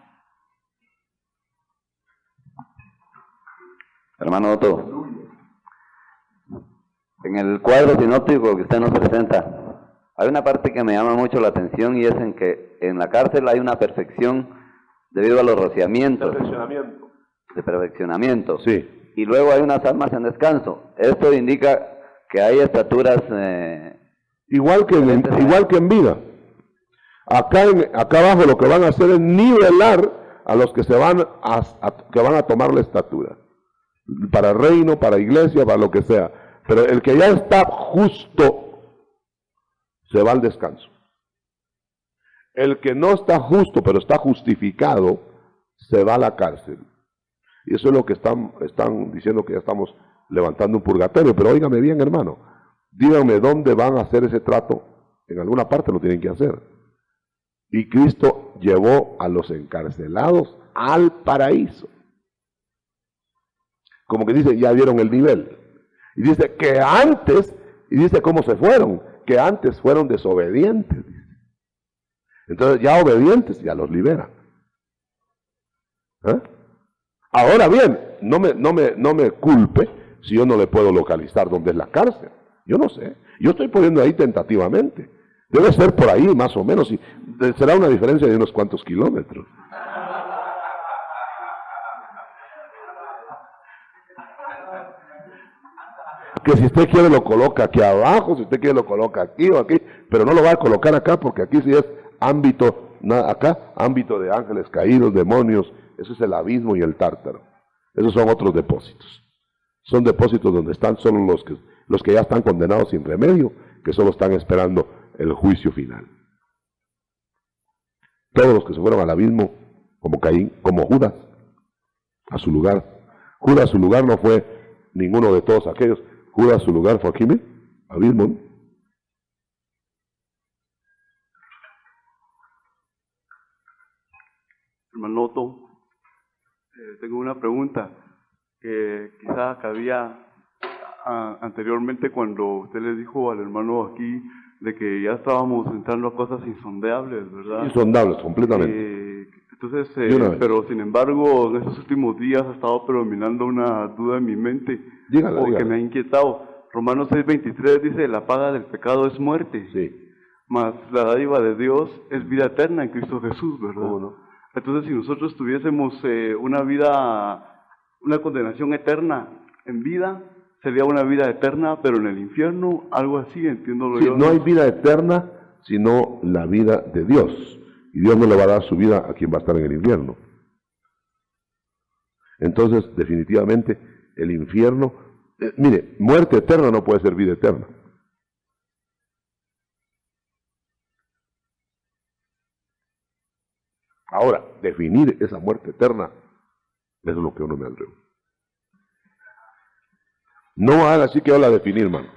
S10: Hermano Otto, en el cuadro sinóptico que usted nos presenta, hay una parte que me llama mucho la atención y es en que en la cárcel hay una perfección debido a los rociamientos. De perfeccionamiento.
S1: Sí.
S10: Y luego hay unas almas en descanso. Esto indica que hay estaturas...
S1: igual que en vida. Acá abajo lo que van a hacer es nivelar a los que que van a tomar la estatura. Para reino, para iglesia, para lo que sea. Pero el que ya está justo, se va al descanso. El que no está justo, pero está justificado, se va a la cárcel. Y eso es lo que están diciendo, que ya estamos levantando un purgatorio. Pero óigame bien, hermano, díganme dónde van a hacer ese trato. En alguna parte lo tienen que hacer. Y Cristo llevó a los encarcelados al paraíso. Como que dice, ya vieron el nivel. Y dice que antes, y dice cómo se fueron, que antes fueron desobedientes. Entonces ya obedientes ya los libera. ¿Eh? Ahora bien, no me culpe si yo no le puedo localizar dónde es la cárcel. Yo no sé. Yo estoy poniendo ahí tentativamente. Debe ser por ahí más o menos. Y será una diferencia de unos cuantos kilómetros. Que si usted quiere lo coloca aquí abajo, si usted quiere lo coloca aquí o aquí, pero no lo va a colocar acá porque aquí sí es ámbito, acá, ámbito de ángeles caídos, demonios, eso es el abismo y el tártaro. Esos son otros depósitos. Son depósitos donde están solo los que ya están condenados sin remedio, que solo están esperando el juicio final. Todos los que se fueron al abismo, como Caín, como Judas, a su lugar. Judas, su lugar no fue ninguno de todos aquellos. Judas, su lugar fue aquí, abismo.
S11: Hermano Otto, tengo una pregunta que quizá cabía anteriormente cuando usted le dijo al hermano aquí de que ya estábamos entrando a cosas insondables, ¿verdad?
S1: Insondables, completamente.
S11: Entonces, pero sin embargo, en estos últimos días ha estado predominando una duda en mi mente, que me ha inquietado. Romanos 6:23 dice, la paga del pecado es muerte,
S1: sí,
S11: mas la dádiva de Dios es vida eterna en Cristo Jesús, ¿verdad?
S1: ¿Cómo no?
S11: Entonces, si nosotros tuviésemos una condenación eterna en vida, sería una vida eterna, pero en el infierno, algo así, entiendo yo.
S1: No hay vida eterna, sino la vida de Dios. Y Dios no le va a dar su vida a quien va a estar en el infierno. Entonces, definitivamente, el infierno, mire, muerte eterna no puede ser vida eterna. Ahora, definir esa muerte eterna, eso es lo que uno me atrevo. No van a decir que yo la definí, hermano.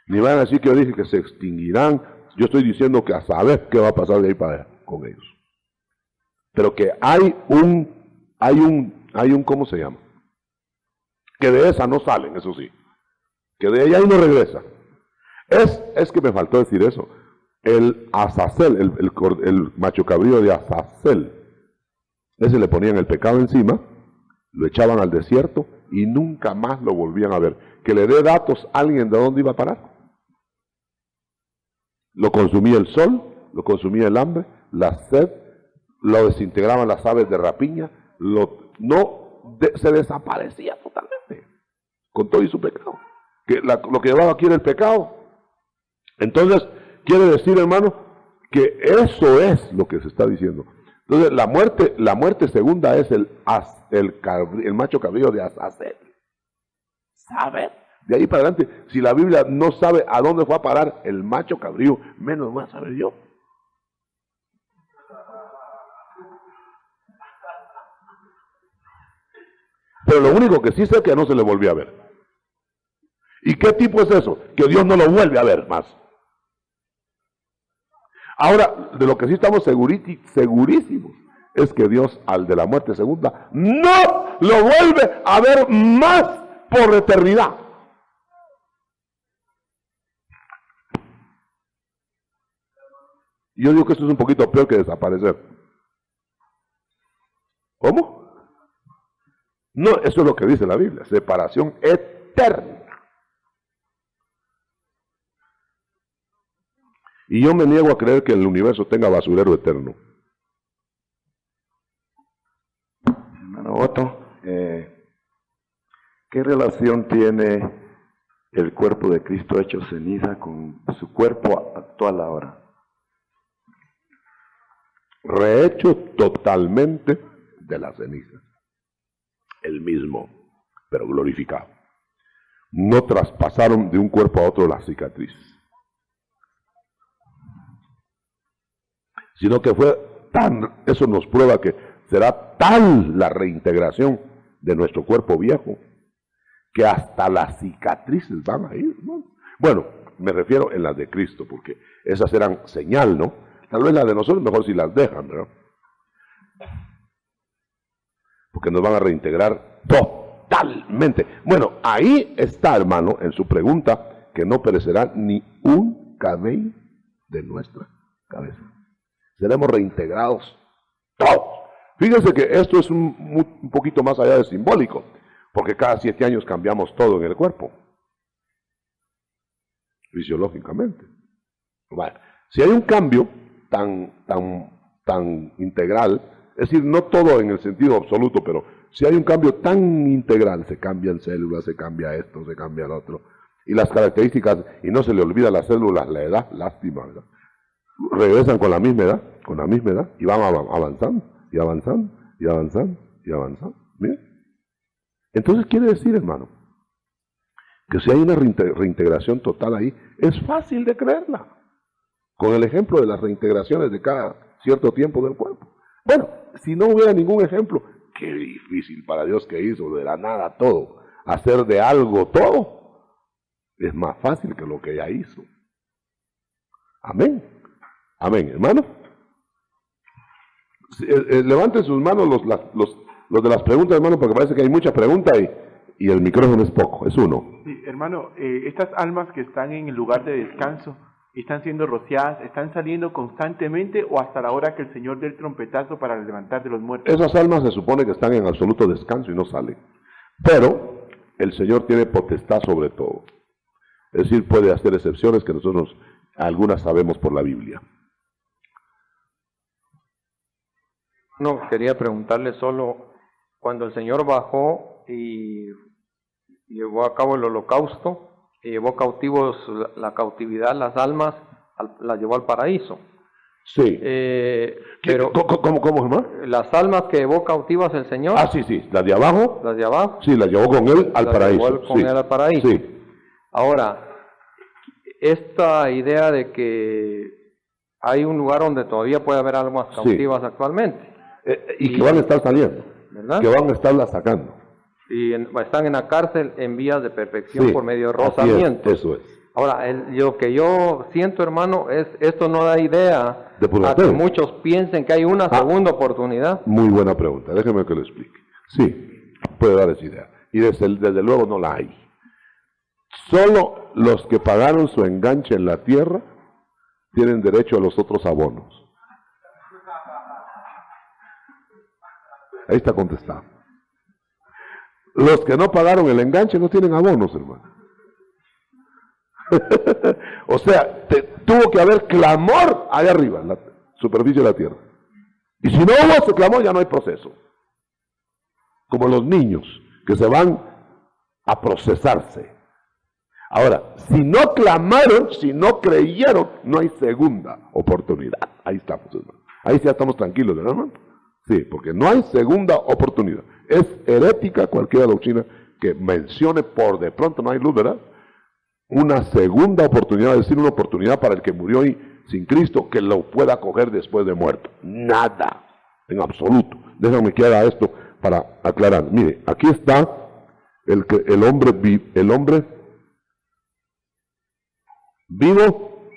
S1: Ni van a decir que yo dije que se extinguirán. Yo estoy diciendo que a saber qué va a pasar de ahí para allá con ellos. Pero que hay un, ¿cómo se llama? Que de esa no salen, eso sí. Que de ella ahí no regresa. Es que me faltó decir eso. El Azazel, el macho cabrío de Azazel, ese le ponían el pecado encima, lo echaban al desierto y nunca más lo volvían a ver. Que le dé datos a alguien de dónde iba a parar. Lo consumía el sol, lo consumía el hambre, la sed, lo desintegraban las aves de rapiña, se desaparecía totalmente, con todo y su pecado. Lo que llevaba aquí era el pecado. Entonces, quiere decir, hermano, que eso es lo que se está diciendo. Entonces, la muerte segunda es el macho cabrío de Azazel. ¿Sabe? De ahí para adelante, si la Biblia no sabe a dónde fue a parar el macho cabrío, menos voy a saber yo. Pero lo único que sí sé es que no se le volvió a ver. ¿Y qué tipo es eso? Que Dios no lo vuelve a ver más. Ahora, de lo que sí estamos segurísimos, es que Dios al de la muerte segunda no lo vuelve a ver más por eternidad. Yo digo que esto es un poquito peor que desaparecer. ¿Cómo? No, eso es lo que dice la Biblia, separación eterna. Y yo me niego a creer que el universo tenga basurero eterno.
S12: Hermano Otto, ¿qué relación tiene el cuerpo de Cristo hecho ceniza con su cuerpo actual ahora?
S1: Rehecho totalmente de la ceniza. El mismo, pero glorificado. No traspasaron de un cuerpo a otro la cicatriz, sino que fue tan, eso nos prueba que será tal la reintegración de nuestro cuerpo viejo, que hasta las cicatrices van a ir, ¿no? Bueno, me refiero en las de Cristo, porque esas eran señal, ¿no? Tal vez las de nosotros mejor si las dejan, ¿verdad? Porque nos van a reintegrar totalmente. Bueno, ahí está, hermano, en su pregunta, que no perecerá ni un cabello de nuestra cabeza. Seremos reintegrados todos. Fíjense que esto es un poquito más allá de simbólico, porque cada 7 años cambiamos todo en el cuerpo, fisiológicamente. Bueno, si hay un cambio tan integral, es decir, no todo en el sentido absoluto, pero si hay un cambio tan integral, se cambian células, se cambia esto, se cambia lo otro, y las características, y no se le olvida a las células la edad, lástima, ¿verdad? Regresan con la misma edad, y van avanzando, y avanzando, y avanzando, y avanzando. ¿Miren? Entonces quiere decir, hermano, que si hay una reintegración total ahí, es fácil de creerla, con el ejemplo de las reintegraciones de cada cierto tiempo del cuerpo. Bueno, si no hubiera ningún ejemplo, qué difícil para Dios que hizo de la nada todo, hacer de algo todo, es más fácil que lo que ya hizo. Amén, amén, hermano. Levanten sus manos los de las preguntas, hermano, porque parece que hay mucha pregunta y el micrófono es poco, es uno.
S13: Sí, hermano, estas almas que están en el lugar de descanso, ¿están siendo rociadas, están saliendo constantemente o hasta la hora que el Señor dé el trompetazo para levantar de los muertos?
S1: Esas almas se supone que están en absoluto descanso y no salen. Pero el Señor tiene potestad sobre todo. Es decir, puede hacer excepciones que nosotros algunas sabemos por la Biblia.
S4: No, quería preguntarle solo, cuando el Señor bajó y llevó a cabo el holocausto, y llevó cautivos la cautividad, las almas, las llevó al paraíso.
S1: Sí.
S4: Pero
S1: ¿Cómo, hermano?
S4: Las almas que llevó cautivas el Señor.
S1: Ah, sí. ¿Las de abajo?
S4: Las de abajo.
S1: Sí, las llevó con él al paraíso.
S4: Llevó con él al paraíso.
S1: Sí.
S4: Ahora, esta idea de que hay un lugar donde todavía puede haber almas cautivas actualmente.
S1: Y que van a estar saliendo.
S4: ¿Verdad?
S1: Que van a estarlas sacando.
S4: Y están en la cárcel en vías de perfección por medio de rozamiento.
S1: Eso es.
S4: Ahora, lo que yo siento, hermano, es esto no da idea
S1: de
S4: a que muchos piensen que hay una segunda oportunidad.
S1: Muy buena pregunta, déjeme que lo explique. Sí, puede dar esa idea. Y desde luego no la hay. Solo los que pagaron su enganche en la tierra tienen derecho a los otros abonos. Ahí está contestado. Los que no pagaron el enganche no tienen abonos, hermano. O sea, tuvo que haber clamor allá arriba, en la superficie de la tierra. Y si no hubo ese clamor, ya no hay proceso. Como los niños que se van a procesarse. Ahora, si no clamaron, si no creyeron, no hay segunda oportunidad. Ahí estamos, hermano. Ahí ya estamos tranquilos, ¿verdad, hermano? Sí, porque no hay segunda oportunidad. Es herética cualquier doctrina que mencione por de pronto, no hay luz, ¿verdad? Una segunda oportunidad, es decir, una oportunidad para el que murió y sin Cristo, que lo pueda coger después de muerto. Nada, en absoluto. Déjame que haga esto para aclarar. Mire, aquí está el hombre vivo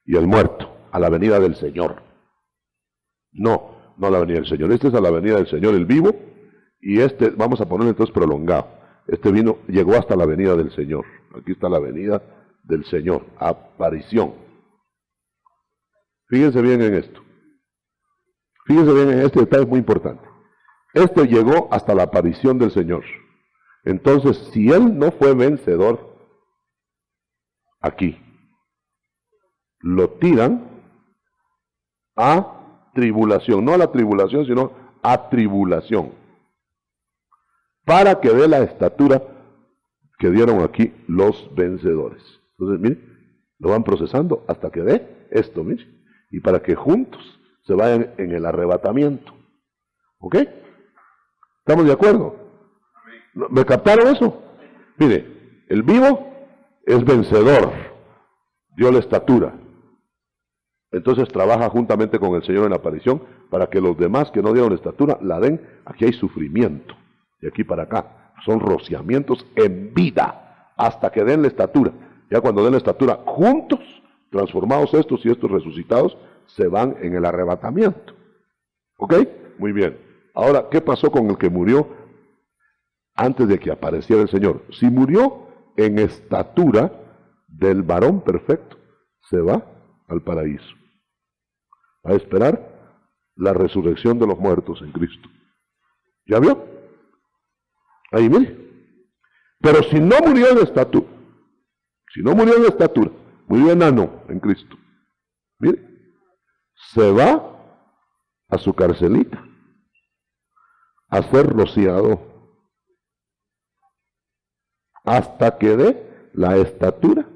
S1: y el muerto, a la venida del Señor. No a la venida del Señor. Este es a la venida del Señor, el vivo, y este, vamos a ponerlo entonces prolongado. Este llegó hasta la venida del Señor. Aquí está la venida del Señor, aparición. Fíjense bien en esto. Fíjense bien en este detalle, es muy importante. Esto llegó hasta la aparición del Señor. Entonces, si Él no fue vencedor, aquí, lo tiran a tribulación. No a la tribulación, sino a tribulación. Para que dé la estatura que dieron aquí los vencedores. Entonces, miren, lo van procesando hasta que dé esto, miren. Y para que juntos se vayan en el arrebatamiento. ¿Ok? ¿Estamos de acuerdo? ¿Me captaron eso? Mire, el vivo es vencedor, dio la estatura. Entonces trabaja juntamente con el Señor en la aparición para que los demás que no dieron la estatura la den. Aquí hay sufrimiento, de aquí para acá. Son rociamientos en vida hasta que den la estatura. Ya cuando den la estatura, juntos, transformados estos y estos resucitados, se van en el arrebatamiento. ¿Ok? Muy bien. Ahora, ¿qué pasó con el que murió antes de que apareciera el Señor? Si murió en estatura del varón perfecto, se va al paraíso a esperar la resurrección de los muertos en Cristo. ¿Ya vio? Ahí mire. Pero si no murió en estatura, murió enano en Cristo, mire, se va a su carcelita a ser rociado hasta que dé la estatura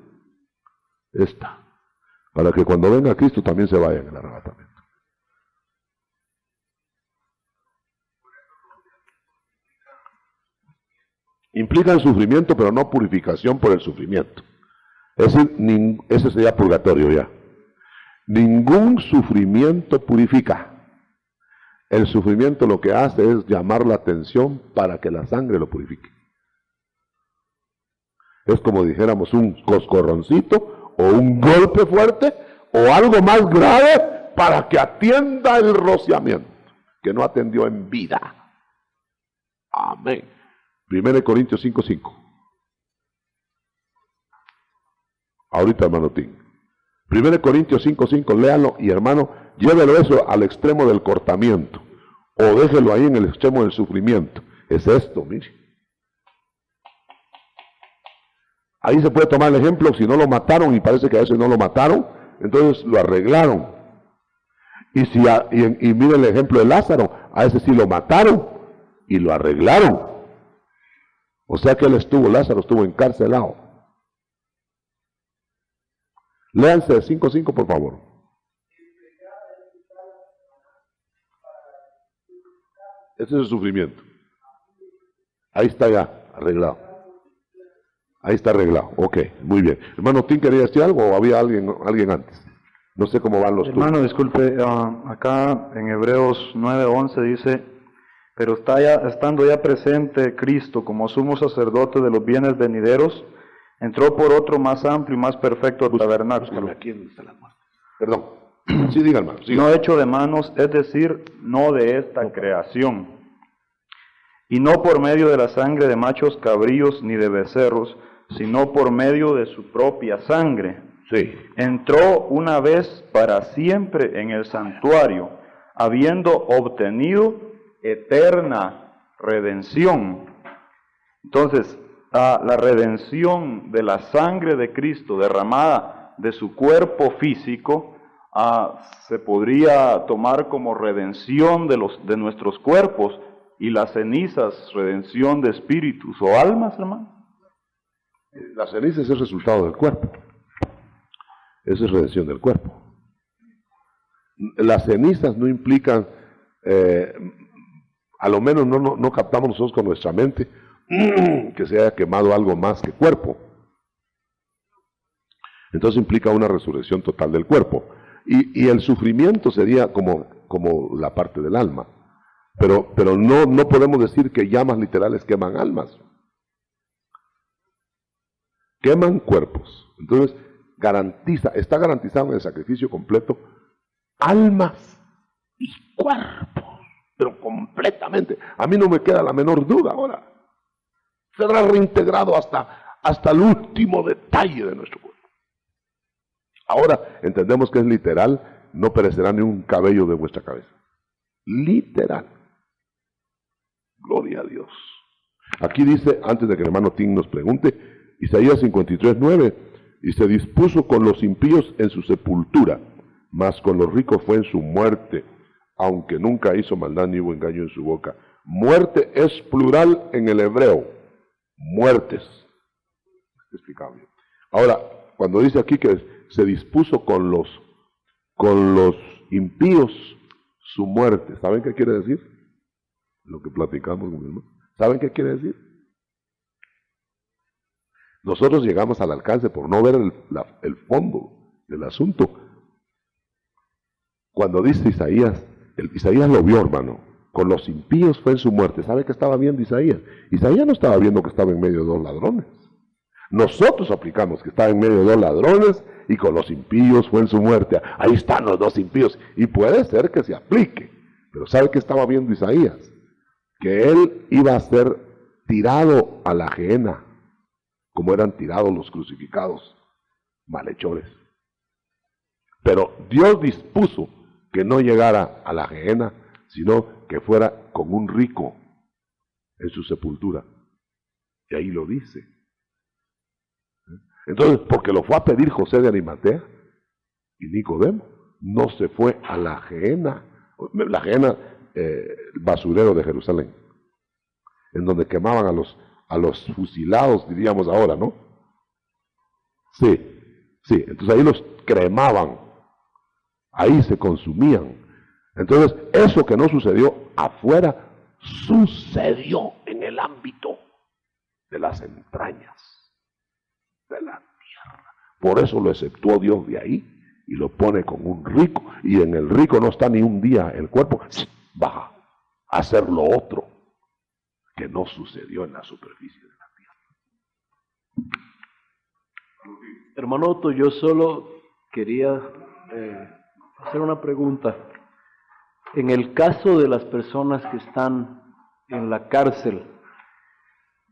S1: esta, para que cuando venga Cristo también se vaya en el arrebatamiento. Implican sufrimiento, pero no purificación por el sufrimiento. Es decir, ese sería purgatorio ya. Ningún sufrimiento purifica. El sufrimiento lo que hace es llamar la atención para que la sangre lo purifique. Es como dijéramos un coscorroncito o un golpe fuerte o algo más grave para que atienda el rociamiento que no atendió en vida. Amén. 1 Corintios 5:5. Ahorita, hermano Tim. 1 Corintios 5:5, léalo y hermano, llévelo eso al extremo del cortamiento o déjelo ahí en el extremo del sufrimiento. Es esto, mire. Ahí se puede tomar el ejemplo, si no lo mataron y parece que a veces no lo mataron, entonces lo arreglaron. Y mire el ejemplo de Lázaro, a ese sí lo mataron y lo arreglaron. O sea que Lázaro estuvo encarcelado. Léanse 5:5 por favor. Ese es el sufrimiento. Ahí está ya, arreglado. Ahí está arreglado. Ok, muy bien. Hermano Tim, ¿quería decir algo o había alguien antes? No sé cómo van los turnos.
S14: Hermano, disculpe, acá en Hebreos 9:11 dice, pero estando ya presente Cristo como sumo sacerdote de los bienes venideros, entró por otro más amplio y más perfecto tabernáculo.
S1: Aquí donde está la muerte. Perdón. Sí, diga, hermano. Siga.
S14: No hecho de manos, es decir, no de esta creación. Y no por medio de la sangre de machos cabríos ni de becerros, sino por medio de su propia sangre.
S1: Sí.
S14: Entró una vez para siempre en el santuario, habiendo obtenido eterna redención. Entonces, la redención de la sangre de Cristo derramada de su cuerpo físico se podría tomar como redención de nuestros cuerpos, y las cenizas, redención de espíritus o almas, hermano.
S1: La ceniza es el resultado del cuerpo. Esa es redención del cuerpo. Las cenizas no implican, a lo menos no captamos nosotros con nuestra mente, que se haya quemado algo más que cuerpo. Entonces implica una resurrección total del cuerpo. Y el sufrimiento sería como la parte del alma. Pero no podemos decir que llamas literales queman almas. Queman cuerpos. Entonces está garantizado en el sacrificio completo almas y cuerpos, pero completamente. A mí no me queda la menor duda ahora. Será reintegrado hasta el último detalle de nuestro cuerpo. Ahora entendemos que es literal no perecerá ni un cabello de vuestra cabeza. Literal. Gloria a Dios. Aquí dice, antes de que el hermano Tim nos pregunte, Isaías 53:9, y se dispuso con los impíos en su sepultura, mas con los ricos fue en su muerte, aunque nunca hizo maldad ni hubo engaño en su boca. Muerte es plural en el hebreo. Muertes. Es explicable. Ahora, cuando dice aquí que se dispuso con los impíos su muerte, ¿saben qué quiere decir? Lo que platicamos con mi hermano. ¿Saben qué quiere decir? Nosotros llegamos al alcance por no ver el fondo del asunto. Cuando dice Isaías, Isaías lo vio, hermano, con los impíos fue en su muerte. ¿Sabe qué estaba viendo Isaías? Isaías no estaba viendo que estaba en medio de dos ladrones. Nosotros aplicamos que estaba en medio de dos ladrones y con los impíos fue en su muerte. Ahí están los dos impíos. Y puede ser que se aplique. Pero ¿sabe qué estaba viendo Isaías? Que él iba a ser tirado a la gehenna, como eran tirados los crucificados, malhechores. Pero Dios dispuso que no llegara a la gehenna, sino que fuera con un rico en su sepultura. Y ahí lo dice. Entonces, porque lo fue a pedir José de Arimatea y Nicodemo, no se fue a la gehenna, el basurero de Jerusalén, en donde quemaban a los fusilados, diríamos ahora, ¿no? Sí, entonces ahí los cremaban, ahí se consumían. Entonces, eso que no sucedió afuera, sucedió en el ámbito de las entrañas de la tierra. Por eso lo exceptuó Dios de ahí y lo pone con un rico, y en el rico no está ni un día el cuerpo, baja a hacer lo otro que no sucedió en la superficie de la tierra.
S15: Hermano Otto, yo solo quería hacer una pregunta. En el caso de las personas que están en la cárcel,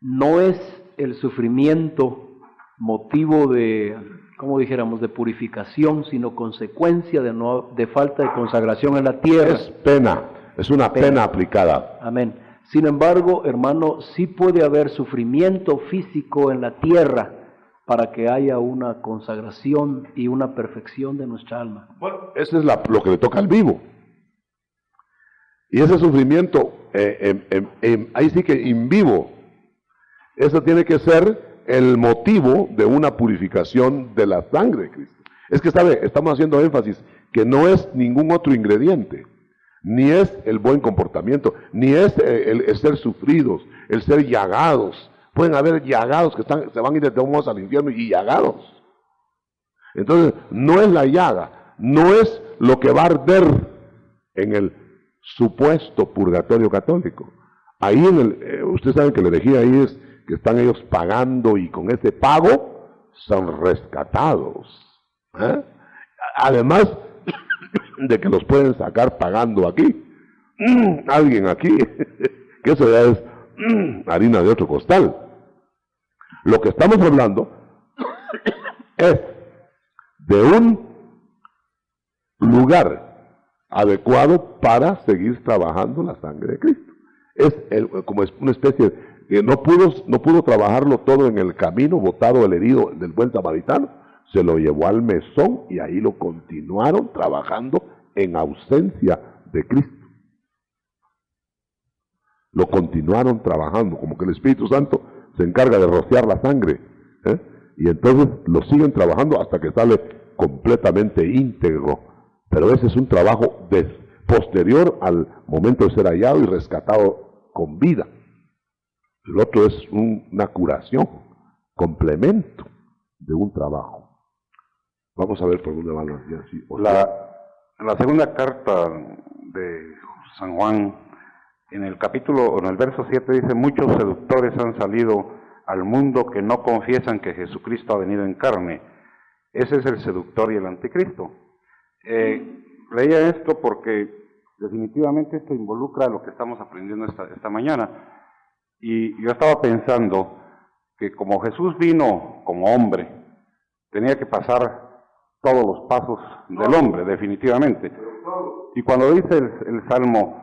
S15: ¿no es el sufrimiento motivo de, como dijéramos, de purificación, sino consecuencia de falta de consagración en la tierra?
S1: Es pena, es una pena aplicada.
S15: Amén. Sin embargo, hermano, sí puede haber sufrimiento físico en la tierra para que haya una consagración y una perfección de nuestra alma.
S1: Bueno, eso es lo que le toca al vivo. Y ese sufrimiento, ahí sí que en vivo, eso tiene que ser el motivo de una purificación de la sangre de Cristo. Es que, ¿sabe? Estamos haciendo énfasis que no es ningún otro ingrediente, ni es el buen comportamiento, ni es el ser sufridos, el ser llagados. Pueden haber llagados que se van a ir de todos modos al infierno y llagados. Entonces, no es la llaga, no es lo que va a arder en el supuesto purgatorio católico. Ahí ustedes saben que la herejía ahí es que están ellos pagando y con ese pago son rescatados. Además de que los pueden sacar pagando aquí. Alguien aquí, que eso ya es harina de otro costal. Lo que estamos hablando es de un lugar adecuado para seguir trabajando la sangre de Cristo. Como es una especie que no pudo trabajarlo todo en el camino, botado el herido del buen samaritano, se lo llevó al mesón y ahí lo continuaron trabajando en ausencia de Cristo. Lo continuaron trabajando, como que el Espíritu Santo se encarga de rociar la sangre, y entonces lo siguen trabajando hasta que sale completamente íntegro. Pero ese es un trabajo posterior al momento de ser hallado y rescatado con vida. El otro es una curación, complemento de un trabajo. Vamos a ver por dónde van las ideas.
S6: En la segunda carta de San Juan, en el verso 7 dice: muchos seductores han salido al mundo que no confiesan que Jesucristo ha venido en carne. Ese es el seductor y el anticristo. Leía esto porque definitivamente esto involucra lo que estamos aprendiendo esta mañana. Y yo estaba pensando que como Jesús vino como hombre, tenía que pasar todos los pasos del hombre, definitivamente. Y cuando dice el Salmo,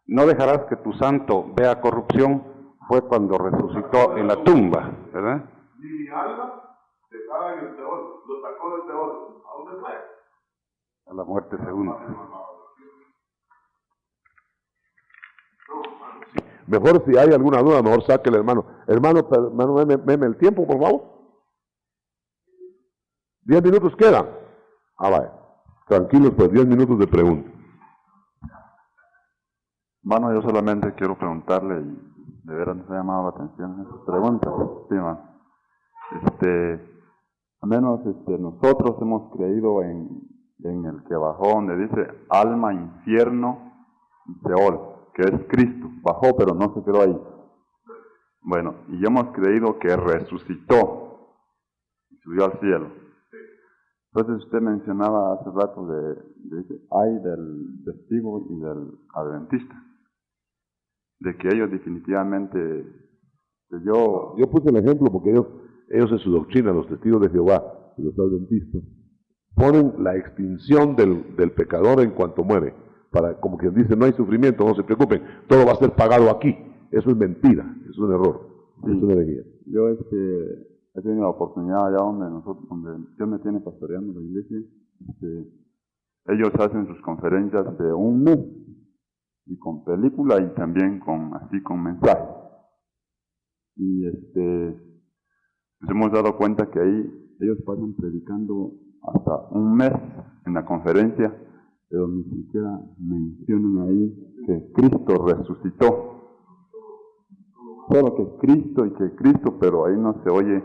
S6: no dejarás que tu santo vea corrupción, fue cuando resucitó en la tumba, ¿verdad?
S1: Ni mi alma estaba en el Seol, lo sacó del Seol. ¿A dónde fue?
S6: A la muerte segunda.
S1: Mejor si hay alguna duda, mejor saque el hermano. Hermano, meme el tiempo, por favor. 10 minutos quedan. Vaya. Tranquilos, pues 10 minutos de pregunta.
S12: Hermano, yo solamente quiero preguntarle, y de veras nos ha llamado la atención esas preguntas. Sí, hermano. Al menos nosotros hemos creído en el que bajó, donde dice alma, infierno y Seol, que es Cristo. Bajó, pero no se quedó ahí. Bueno, y hemos creído que resucitó y subió al cielo. Entonces usted mencionaba hace rato hay del testigo y del adventista, de que ellos definitivamente,
S1: yo puse el ejemplo porque ellos en su doctrina, los testigos de Jehová y los adventistas, ponen la extinción del pecador en cuanto muere, para, como quien dice, no hay sufrimiento, no se preocupen, todo va a ser pagado aquí. Eso es mentira, es un error,
S12: sí.
S1: Es una herejía.
S12: Yo he tenido la oportunidad allá donde Dios me tiene pastoreando la iglesia, ellos hacen sus conferencias de un mes, y con película y también con mensaje. Y nos hemos dado cuenta que ahí ellos pasan predicando hasta un mes en la conferencia, pero ni siquiera mencionan ahí que Cristo resucitó. Solo que Cristo y que Cristo, pero ahí no se oye,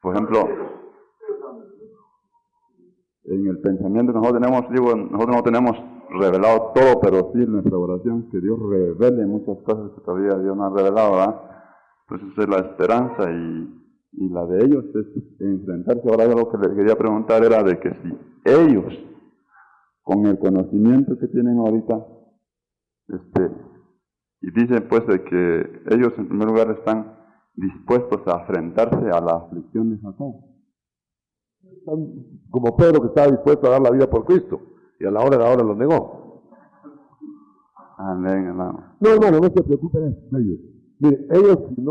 S12: por ejemplo, en el pensamiento que nosotros no tenemos revelado todo, pero sí en nuestra oración que Dios revele muchas cosas que todavía Dios no ha revelado, ¿verdad? Pues esa es la esperanza y la de ellos es enfrentarse. Ahora yo lo que les quería preguntar era de que si ellos, con el conocimiento que tienen ahorita, y dicen pues de que ellos en primer lugar están dispuestos a enfrentarse a las aflicciones acá.
S1: Como Pedro, que estaba dispuesto a dar la vida por Cristo, y a la hora de la hora lo negó.
S12: Amén, hermano.
S1: No, hermano, no se preocupen ellos. Mire, ellos si no